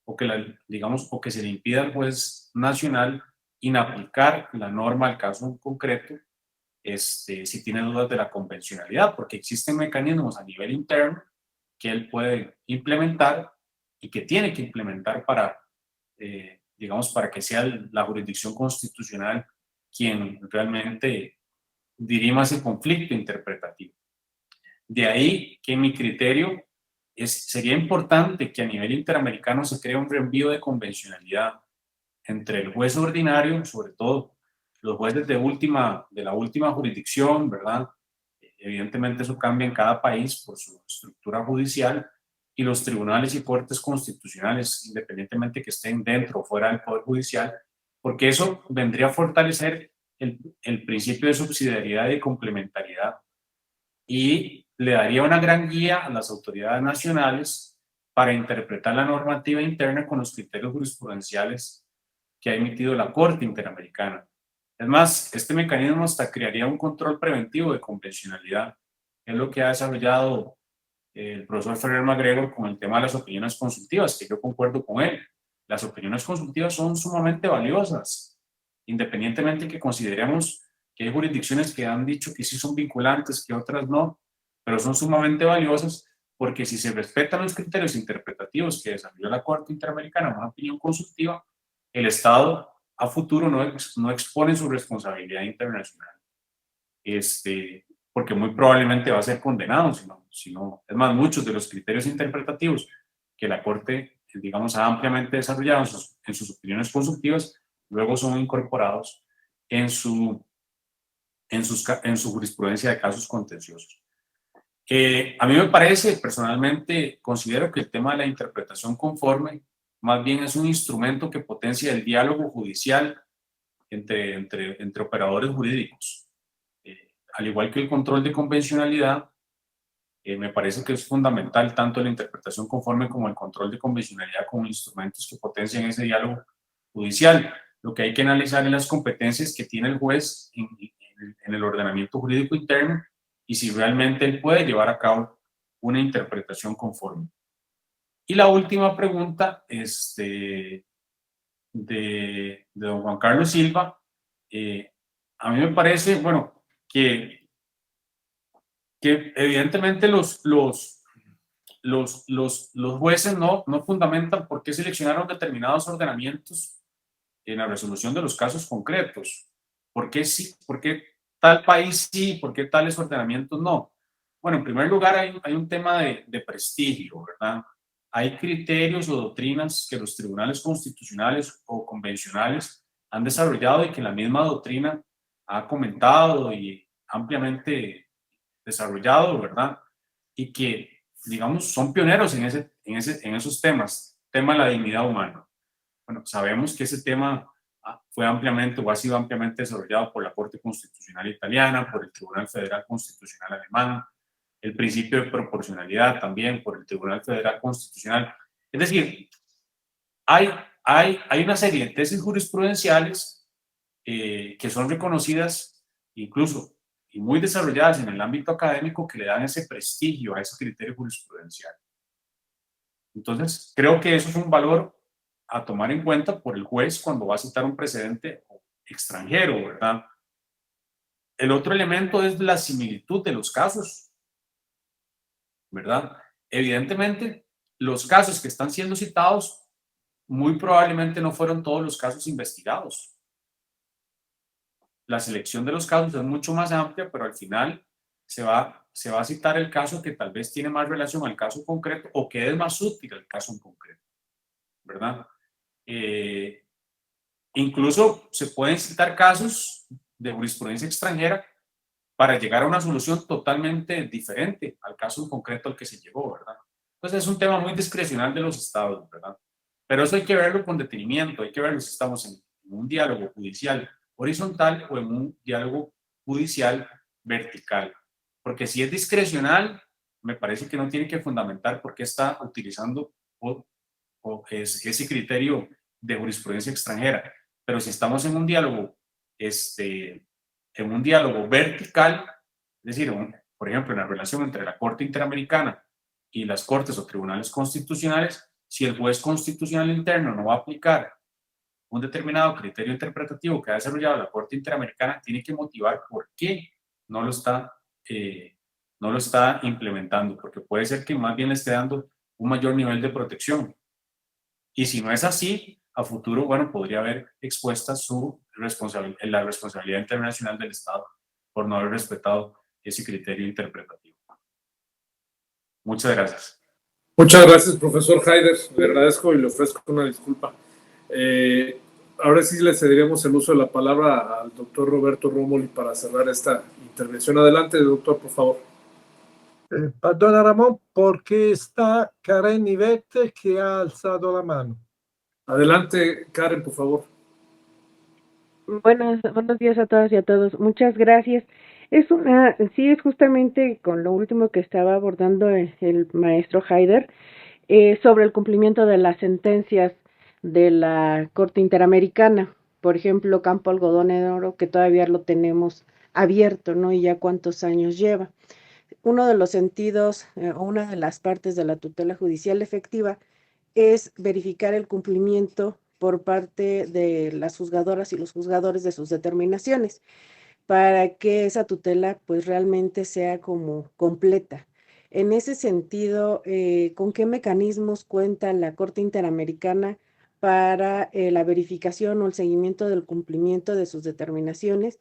o que se le impida al juez nacional inaplicar la norma al caso en concreto, si tiene dudas de la convencionalidad, porque existen mecanismos a nivel interno que él puede implementar y que tiene que implementar para que sea la jurisdicción constitucional quien realmente dirima ese conflicto interpretativo. De ahí que mi criterio sería importante que a nivel interamericano se cree un reenvío de convencionalidad entre el juez ordinario, sobre todo los jueces de la última jurisdicción, ¿verdad? Evidentemente eso cambia en cada país por su estructura judicial, y los tribunales y cortes constitucionales, independientemente que estén dentro o fuera del Poder Judicial, porque eso vendría a fortalecer el principio de subsidiariedad y complementariedad y le daría una gran guía a las autoridades nacionales para interpretar la normativa interna con los criterios jurisprudenciales que ha emitido la Corte Interamericana. Es más, este mecanismo hasta crearía un control preventivo de convencionalidad. Es lo que ha desarrollado el profesor Ferrer MacGregor con el tema de las opiniones consultivas, que yo concuerdo con él. Las opiniones consultivas son sumamente valiosas, independientemente de que consideremos que hay jurisdicciones que han dicho que sí son vinculantes, que otras no, pero son sumamente valiosas porque si se respetan los criterios interpretativos que desarrolló la Corte Interamericana en una opinión consultiva, el Estado a futuro no expone su responsabilidad internacional, porque muy probablemente va a ser condenado, es más, muchos de los criterios interpretativos que la Corte, digamos, ha ampliamente desarrollado en sus opiniones consultivas, luego son incorporados en su jurisprudencia de casos contenciosos. A mí me parece, personalmente, considero que el tema de la interpretación conforme más bien es un instrumento que potencia el diálogo judicial entre operadores jurídicos. Al igual que el control de convencionalidad, me parece que es fundamental tanto la interpretación conforme como el control de convencionalidad como instrumentos que potencian ese diálogo judicial. Lo que hay que analizar es las competencias que tiene el juez en el ordenamiento jurídico interno y si realmente él puede llevar a cabo una interpretación conforme. Y la última pregunta de don Juan Carlos Silva, a mí me parece, bueno, que evidentemente los jueces no fundamentan por qué seleccionaron determinados ordenamientos en la resolución de los casos concretos. ¿Por qué sí? ¿Por qué tal país sí? ¿Por qué tales ordenamientos no? Bueno, en primer lugar hay un tema de prestigio, ¿verdad? Hay criterios o doctrinas que los tribunales constitucionales o convencionales han desarrollado y que la misma doctrina ha comentado y ampliamente desarrollado, ¿verdad? Y que, digamos, son pioneros en esos temas, tema de la dignidad humana. Bueno, sabemos que ese tema fue ampliamente o ha sido ampliamente desarrollado por la Corte Constitucional Italiana, por el Tribunal Federal Constitucional Alemán, el principio de proporcionalidad también por el Tribunal Federal Constitucional. Es decir, hay una serie de tesis jurisprudenciales que son reconocidas incluso y muy desarrolladas en el ámbito académico que le dan ese prestigio a ese criterio jurisprudencial. Entonces, creo que eso es un valor a tomar en cuenta por el juez cuando va a citar un precedente extranjero, ¿verdad? El otro elemento es la similitud de los casos, ¿verdad? Evidentemente, los casos que están siendo citados muy probablemente no fueron todos los casos investigados. La selección de los casos es mucho más amplia, pero al final se va a citar el caso que tal vez tiene más relación al caso concreto o que es más útil al caso en concreto, ¿verdad? Incluso se pueden citar casos de jurisprudencia extranjera para llegar a una solución totalmente diferente al caso en concreto al que se llegó, ¿verdad? Entonces es un tema muy discrecional de los estados, ¿verdad? Pero eso hay que verlo con detenimiento, hay que verlo si estamos en un diálogo judicial horizontal o en un diálogo judicial vertical. Porque si es discrecional, me parece que no tiene que fundamentar por qué está utilizando ese criterio de jurisprudencia extranjera. Pero si estamos en un diálogo vertical, es decir, por ejemplo, en la relación entre la Corte Interamericana y las Cortes o Tribunales Constitucionales, si el juez constitucional interno no va a aplicar un determinado criterio interpretativo que ha desarrollado la Corte Interamericana, tiene que motivar por qué no lo está implementando, porque puede ser que más bien le esté dando un mayor nivel de protección. Y si no es así, a futuro, bueno, podría haber expuesta la responsabilidad internacional del Estado por no haber respetado ese criterio interpretativo. Muchas gracias. Muchas gracias, profesor Haider. Le agradezco y le ofrezco una disculpa. Ahora sí le cederemos el uso de la palabra al doctor Roberto Romoli para cerrar esta intervención. Adelante, doctor, por favor. Perdona, Ramón, porque está Karen Ivette que ha alzado la mano. Adelante, Karen, por favor. Buenos días a todas y a todos. Muchas gracias. Sí, es justamente con lo último que estaba abordando el maestro Haider sobre el cumplimiento de las sentencias de la Corte Interamericana. Por ejemplo, Campo Algodonero, que todavía lo tenemos abierto, ¿no? Y ya cuántos años lleva. Uno de los sentidos o una de las partes de la tutela judicial efectiva es verificar el cumplimiento por parte de las juzgadoras y los juzgadores de sus determinaciones, para que esa tutela pues realmente sea como completa. En ese sentido, ¿con qué mecanismos cuenta la Corte Interamericana para la verificación o el seguimiento del cumplimiento de sus determinaciones?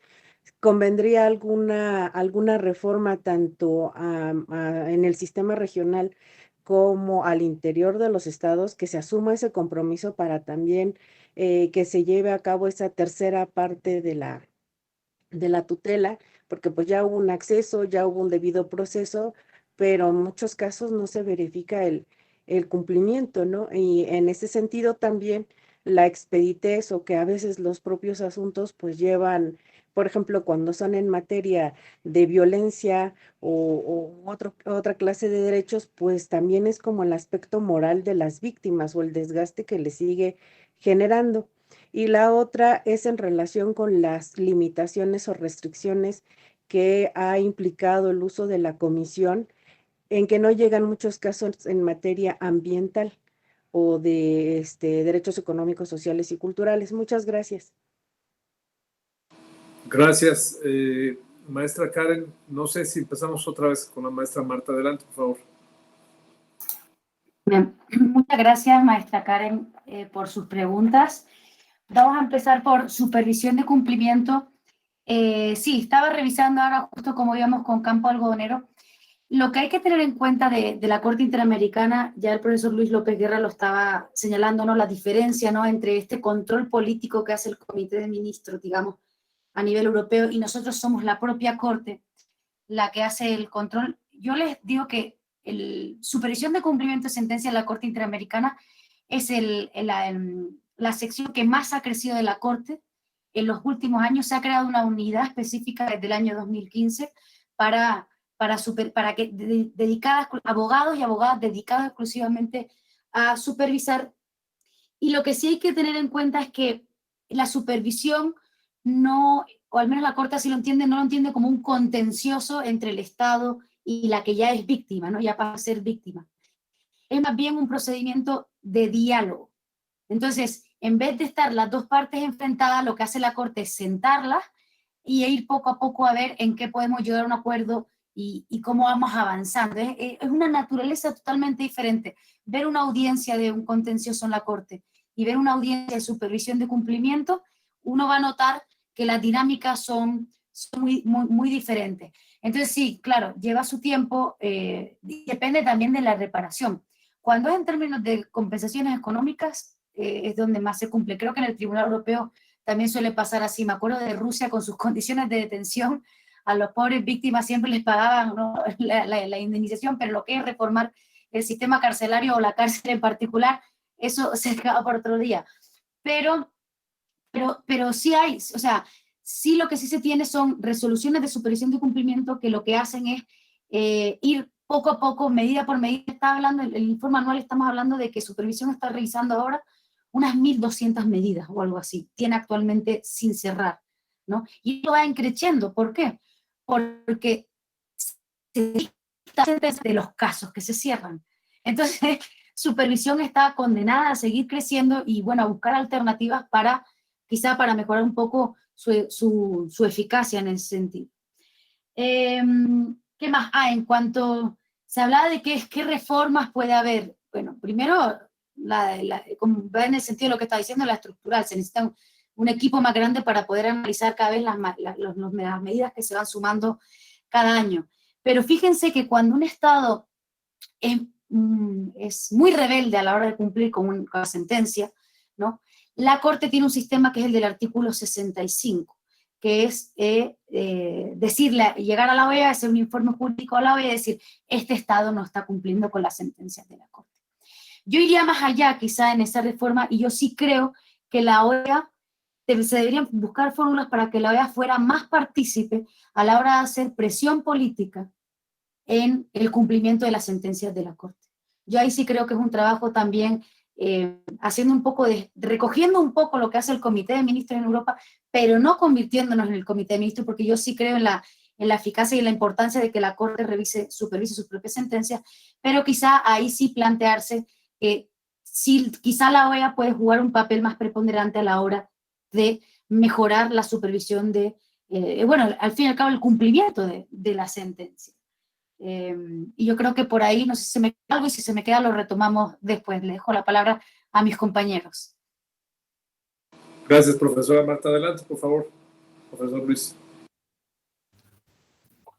¿Convendría alguna reforma tanto en el sistema regional como al interior de los estados, que se asuma ese compromiso para también que se lleve a cabo esa tercera parte de la tutela, porque pues ya hubo un acceso, ya hubo un debido proceso, pero en muchos casos no se verifica el cumplimiento, ¿no? Y en ese sentido también la expeditez o que a veces los propios asuntos pues llevan, por ejemplo, cuando son en materia de violencia o otra clase de derechos, pues también es como el aspecto moral de las víctimas o el desgaste que le sigue generando. Y la otra es en relación con las limitaciones o restricciones que ha implicado el uso de la comisión, en que no llegan muchos casos en materia ambiental o de derechos económicos, sociales y culturales. Muchas gracias. Gracias. Maestra Karen, no sé si empezamos otra vez con la maestra Marta. Adelante, por favor. Bien. Muchas gracias, maestra Karen, por sus preguntas. Vamos a empezar por supervisión de cumplimiento. Sí, estaba revisando ahora justo como íbamos con Campo Algodonero Lo que hay que tener en cuenta de la Corte Interamericana, ya el profesor Luis López Guerra lo estaba señalando, ¿no? La diferencia, ¿no?, entre este control político que hace el Comité de Ministros, digamos, a nivel europeo, y nosotros somos la propia Corte la que hace el control. Yo les digo que supervisión de cumplimiento de sentencia en la Corte Interamericana es la sección que más ha crecido de la Corte. En los últimos años se ha creado una unidad específica desde el año 2015 dedicadas, abogados y abogadas dedicados exclusivamente a supervisar. Y lo que sí hay que tener en cuenta es que la supervisión no, o al menos la Corte así lo entiende, no lo entiende como un contencioso entre el Estado y la que ya es víctima, ¿no? Ya pasa a ser víctima. Es más bien un procedimiento de diálogo. Entonces, en vez de estar las dos partes enfrentadas, lo que hace la Corte es sentarlas y ir poco a poco a ver en qué podemos llegar a un acuerdo y cómo vamos avanzando. Es una naturaleza totalmente diferente. Ver una audiencia de un contencioso en la Corte y ver una audiencia de supervisión de cumplimiento, uno va a notar que las dinámicas son muy diferentes. Entonces, sí, claro, lleva su tiempo, depende también de la reparación. Cuando es en términos de compensaciones económicas, es donde más se cumple. Creo que en el Tribunal Europeo también suele pasar así. Me acuerdo de Rusia con sus condiciones de detención. A los pobres víctimas siempre les pagaban, ¿no?, la indemnización, pero lo que es reformar el sistema carcelario o la cárcel en particular, eso se acaba por otro día. Pero sí hay, o sea, sí, lo que sí se tiene son resoluciones de supervisión de cumplimiento que lo que hacen es ir poco a poco, medida por medida. Está hablando, el informe anual, estamos hablando de que supervisión está revisando ahora unas 1.200 medidas o algo así, tiene actualmente sin cerrar, ¿no? Y esto va creciendo. ¿Por qué? Porque se de los casos que se cierran. Entonces, supervisión está condenada a seguir creciendo y, bueno, a buscar alternativas quizá para mejorar un poco su eficacia en ese sentido. ¿Qué más? En cuanto se hablaba de qué reformas puede haber, bueno, primero, como va en el sentido de lo que está diciendo, la estructural. Se necesita un equipo más grande para poder analizar cada vez las medidas que se van sumando cada año. Pero fíjense que cuando un Estado es muy rebelde a la hora de cumplir con la sentencia, ¿no?, la Corte tiene un sistema que es el del artículo 65, que es llegar a la OEA, hacer un informe jurídico a la OEA y decir, este Estado no está cumpliendo con las sentencias de la Corte. Yo iría más allá quizá en esa reforma, y yo sí creo que la OEA, se deberían buscar fórmulas para que la OEA fuera más partícipe a la hora de hacer presión política en el cumplimiento de las sentencias de la Corte. Yo ahí sí creo que es un trabajo también haciendo un poco recogiendo un poco lo que hace el Comité de Ministros en Europa, pero no convirtiéndonos en el Comité de Ministros, porque yo sí creo en la eficacia y en la importancia de que la Corte supervise sus propias sentencias, pero quizá ahí sí plantearse que quizá la OEA puede jugar un papel más preponderante a la hora de mejorar la supervisión bueno, al fin y al cabo, el cumplimiento de la sentencia. Y yo creo que por ahí, no sé si se me queda algo, y si se me queda lo retomamos después. Le dejo la palabra a mis compañeros. Gracias, profesora Marta. Adelante, por favor, profesor Luis.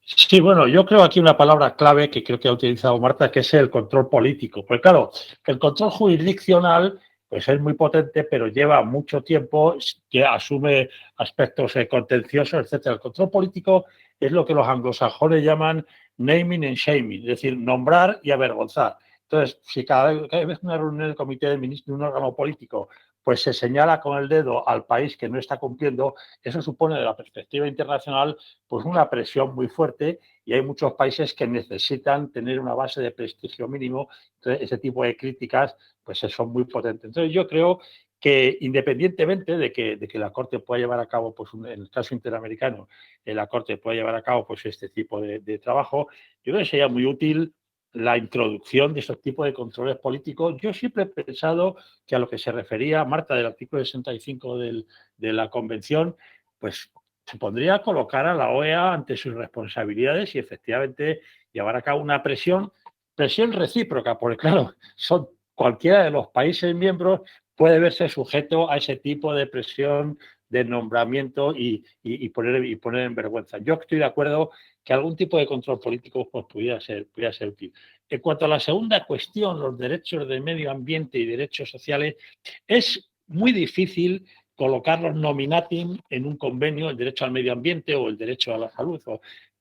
Sí, bueno, yo creo aquí una palabra clave que creo que ha utilizado Marta, que es el control político. Pues claro, el control jurisdiccional pues es muy potente, pero lleva mucho tiempo, que asume aspectos contenciosos, etcétera. El control político es lo que los anglosajones llaman naming and shaming, es decir, nombrar y avergonzar. Entonces, si cada vez una reunión del Comité de Ministros de un órgano político pues se señala con el dedo al país que no está cumpliendo, eso supone, de la perspectiva internacional, pues una presión muy fuerte, y hay muchos países que necesitan tener una base de prestigio mínimo. Entonces, ese tipo de críticas pues son muy potentes. Entonces, yo creo que independientemente de que la Corte pueda llevar a cabo, pues en el caso interamericano, la Corte pueda llevar a cabo pues este tipo de trabajo, yo creo que sería muy útil la introducción de estos tipos de controles políticos. Yo siempre he pensado que a lo que se refería Marta del artículo 65 de la Convención, pues se pondría a colocar a la OEA ante sus responsabilidades y efectivamente llevar a cabo una presión recíproca, porque claro, cualquiera de los países miembros puede verse sujeto a ese tipo de presión de nombramiento y poner en vergüenza. Yo estoy de acuerdo que algún tipo de control político pues, pudiera ser útil. En cuanto a la segunda cuestión, los derechos del medio ambiente y derechos sociales, es muy difícil colocar los nominatim en un convenio, el derecho al medio ambiente o el derecho a la salud.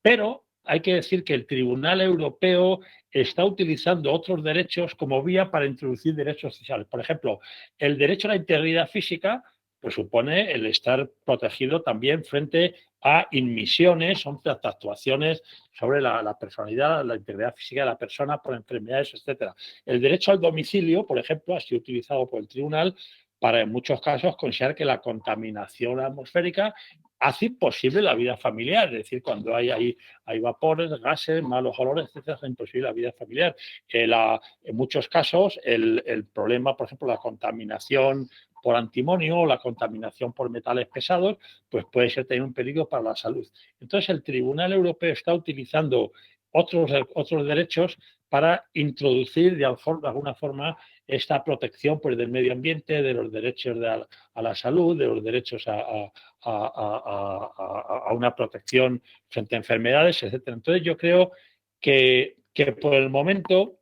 Pero hay que decir que el Tribunal Europeo está utilizando otros derechos como vía para introducir derechos sociales. Por ejemplo, el derecho a la integridad física pues supone el estar protegido también frente a inmisiones, son actuaciones sobre la personalidad, la integridad física de la persona por enfermedades, etc. El derecho al domicilio, por ejemplo, ha sido utilizado por el tribunal para, en muchos casos, considerar que la contaminación atmosférica hace imposible la vida familiar, es decir, cuando hay vapores, gases, malos olores, etcétera, hace imposible la vida familiar. En muchos casos, el problema, por ejemplo, la contaminación por antimonio o la contaminación por metales pesados, pues puede ser tener un peligro para la salud. Entonces, el Tribunal Europeo está utilizando otros derechos para introducir de alguna forma esta protección pues, del medio ambiente, de los derechos a la salud, de los derechos a una protección frente a enfermedades, etc. Entonces, yo creo que por el momento,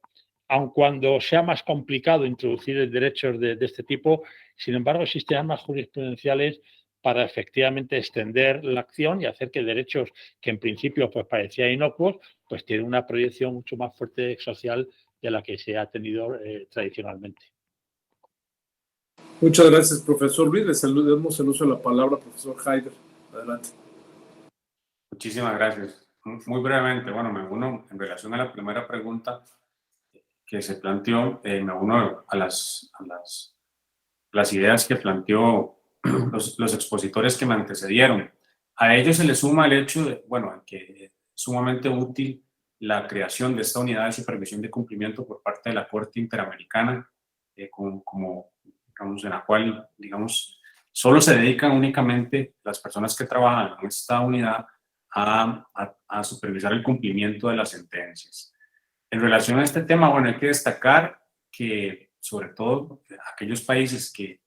aun cuando sea más complicado introducir derechos de este tipo, sin embargo, existen armas jurisprudenciales para efectivamente extender la acción y hacer que derechos que en principio pues, parecían inocuos, pues tienen una proyección mucho más fuerte social de la que se ha tenido tradicionalmente. Muchas gracias, profesor Luis. Le saludamos el uso de la palabra, profesor Haider. Adelante. Muchísimas gracias. Muy brevemente, bueno, me uno en relación a la primera pregunta que se planteó, me uno a las ideas que planteó los expositores que me antecedieron. A ellos se les suma el hecho de, bueno, que es sumamente útil la creación de esta unidad de supervisión de cumplimiento por parte de la Corte Interamericana, como digamos, en la cual, digamos, solo se dedican únicamente las personas que trabajan en esta unidad a supervisar el cumplimiento de las sentencias. En relación a este tema, bueno, hay que destacar que, sobre todo, aquellos países que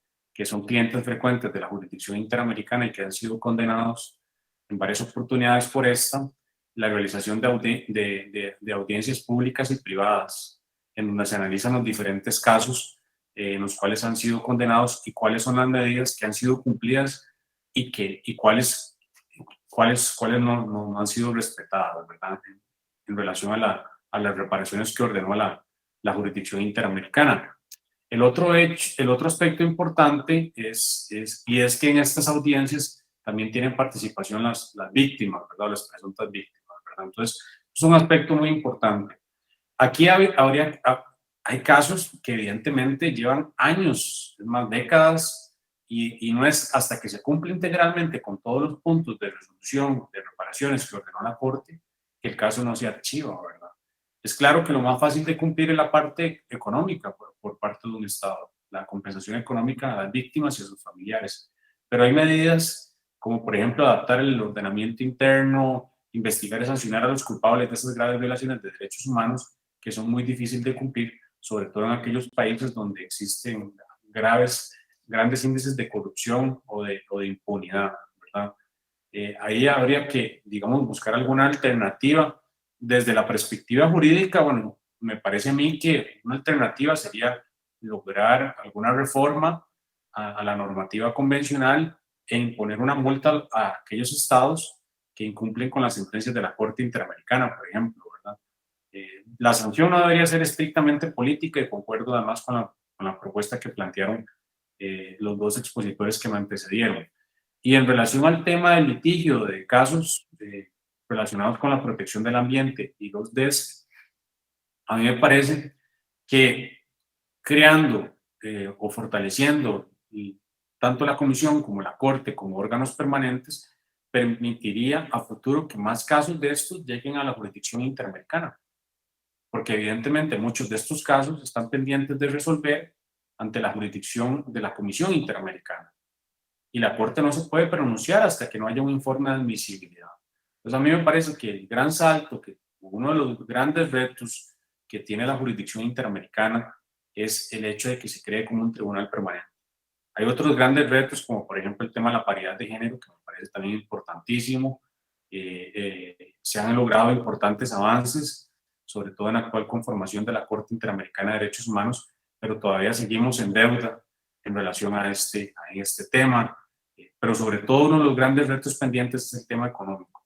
son clientes frecuentes de la jurisdicción interamericana y que han sido condenados en varias oportunidades por esta, la realización de audiencias públicas y privadas, en donde se analizan los diferentes casos en los cuales han sido condenados y cuáles son las medidas que han sido cumplidas y cuáles no han sido respetadas, ¿verdad? En relación a las reparaciones que ordenó la jurisdicción interamericana. El otro aspecto importante es que en estas audiencias también tienen participación las víctimas, ¿verdad? Las presuntas víctimas, ¿verdad? Entonces, es un aspecto muy importante. Aquí hay casos que evidentemente llevan años, más décadas, y no es hasta que se cumple integralmente con todos los puntos de resolución, de reparaciones que ordenó la Corte, que el caso no se archiva, ¿verdad? Es claro que lo más fácil de cumplir es la parte económica por parte de un Estado, la compensación económica a las víctimas y a sus familiares. Pero hay medidas como, por ejemplo, adaptar el ordenamiento interno, investigar y sancionar a los culpables de esas graves violaciones de derechos humanos que son muy difíciles de cumplir, sobre todo en aquellos países donde existen grandes índices de corrupción o de impunidad, ¿verdad? Ahí habría que, digamos, buscar alguna alternativa. Desde la perspectiva jurídica, bueno, me parece a mí que una alternativa sería lograr alguna reforma a la normativa convencional e imponer una multa a aquellos estados que incumplen con las sentencias de la Corte Interamericana, por ejemplo, ¿verdad? La sanción no debería ser estrictamente política y concuerdo además con la propuesta que plantearon los dos expositores que me antecedieron. Y en relación al tema del litigio de casos relacionados con la protección del ambiente y los DESC, a mí me parece que creando o fortaleciendo tanto la Comisión como la Corte como órganos permanentes permitiría a futuro que más casos de estos lleguen a la jurisdicción interamericana, porque evidentemente muchos de estos casos están pendientes de resolver ante la jurisdicción de la Comisión Interamericana y la Corte no se puede pronunciar hasta que no haya un informe de admisibilidad. Entonces a mí me parece que el gran salto, que uno de los grandes retos que tiene la jurisdicción interamericana es el hecho de que se cree como un tribunal permanente. Hay otros grandes retos, como por ejemplo el tema de la paridad de género, que me parece también importantísimo. Se han logrado importantes avances, sobre todo en la actual conformación de la Corte Interamericana de Derechos Humanos, pero todavía seguimos en deuda en relación a este tema. Pero sobre todo uno de los grandes retos pendientes es el tema económico.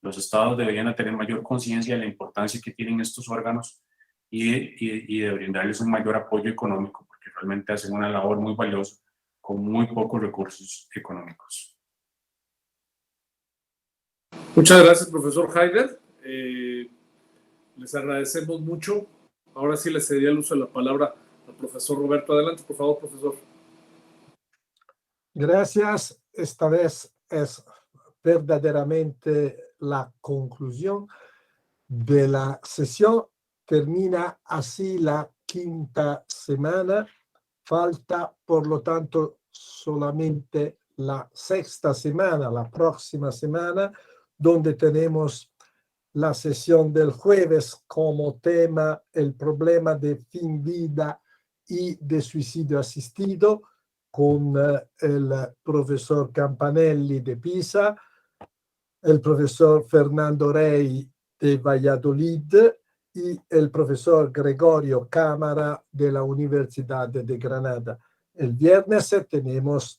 Los estados deberían tener mayor conciencia de la importancia que tienen estos órganos y de brindarles un mayor apoyo económico, porque realmente hacen una labor muy valiosa con muy pocos recursos económicos. Muchas gracias, profesor Haider. Les agradecemos mucho. Ahora sí le cedería el uso de la palabra al profesor Roberto. Adelante, por favor, profesor. Gracias. Esta vez es verdaderamente la conclusión de la sesión. Termina así la quinta semana. Falta, por lo tanto, solamente la sexta semana, la próxima semana, donde tenemos la sesión del jueves como tema el problema de fin vida y de suicidio asistido, con el profesor Campanelli de Pisa, el profesor Fernando Rey de Valladolid y el profesor Gregorio Cámara de la Universidad de Granada. El viernes tenemos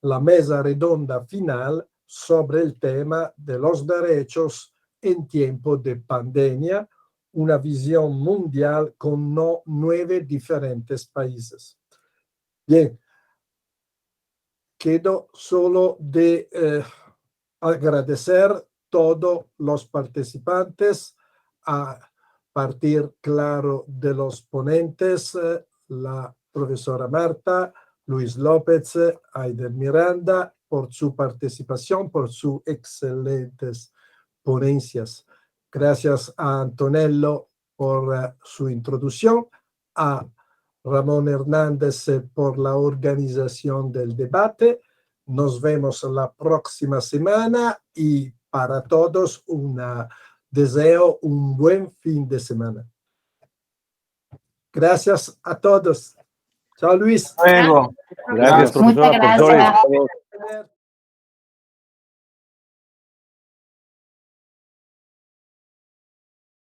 la mesa redonda final sobre el tema de los derechos en tiempo de pandemia, una visión mundial con 9 diferentes países. Bien, quedo solo de agradecer a todos los participantes, a partir, claro, de los ponentes, la profesora Marta, Luis López, Haider Miranda, por su participación, por sus excelentes ponencias. Gracias a Antonello por su introducción, a Ramón Hernández por la organización del debate. Nos vemos la próxima semana y para todos deseo un buen fin de semana. Gracias a todos. Chao, Luis. Luego. Gracias, profesora, Muchas gracias. profesores.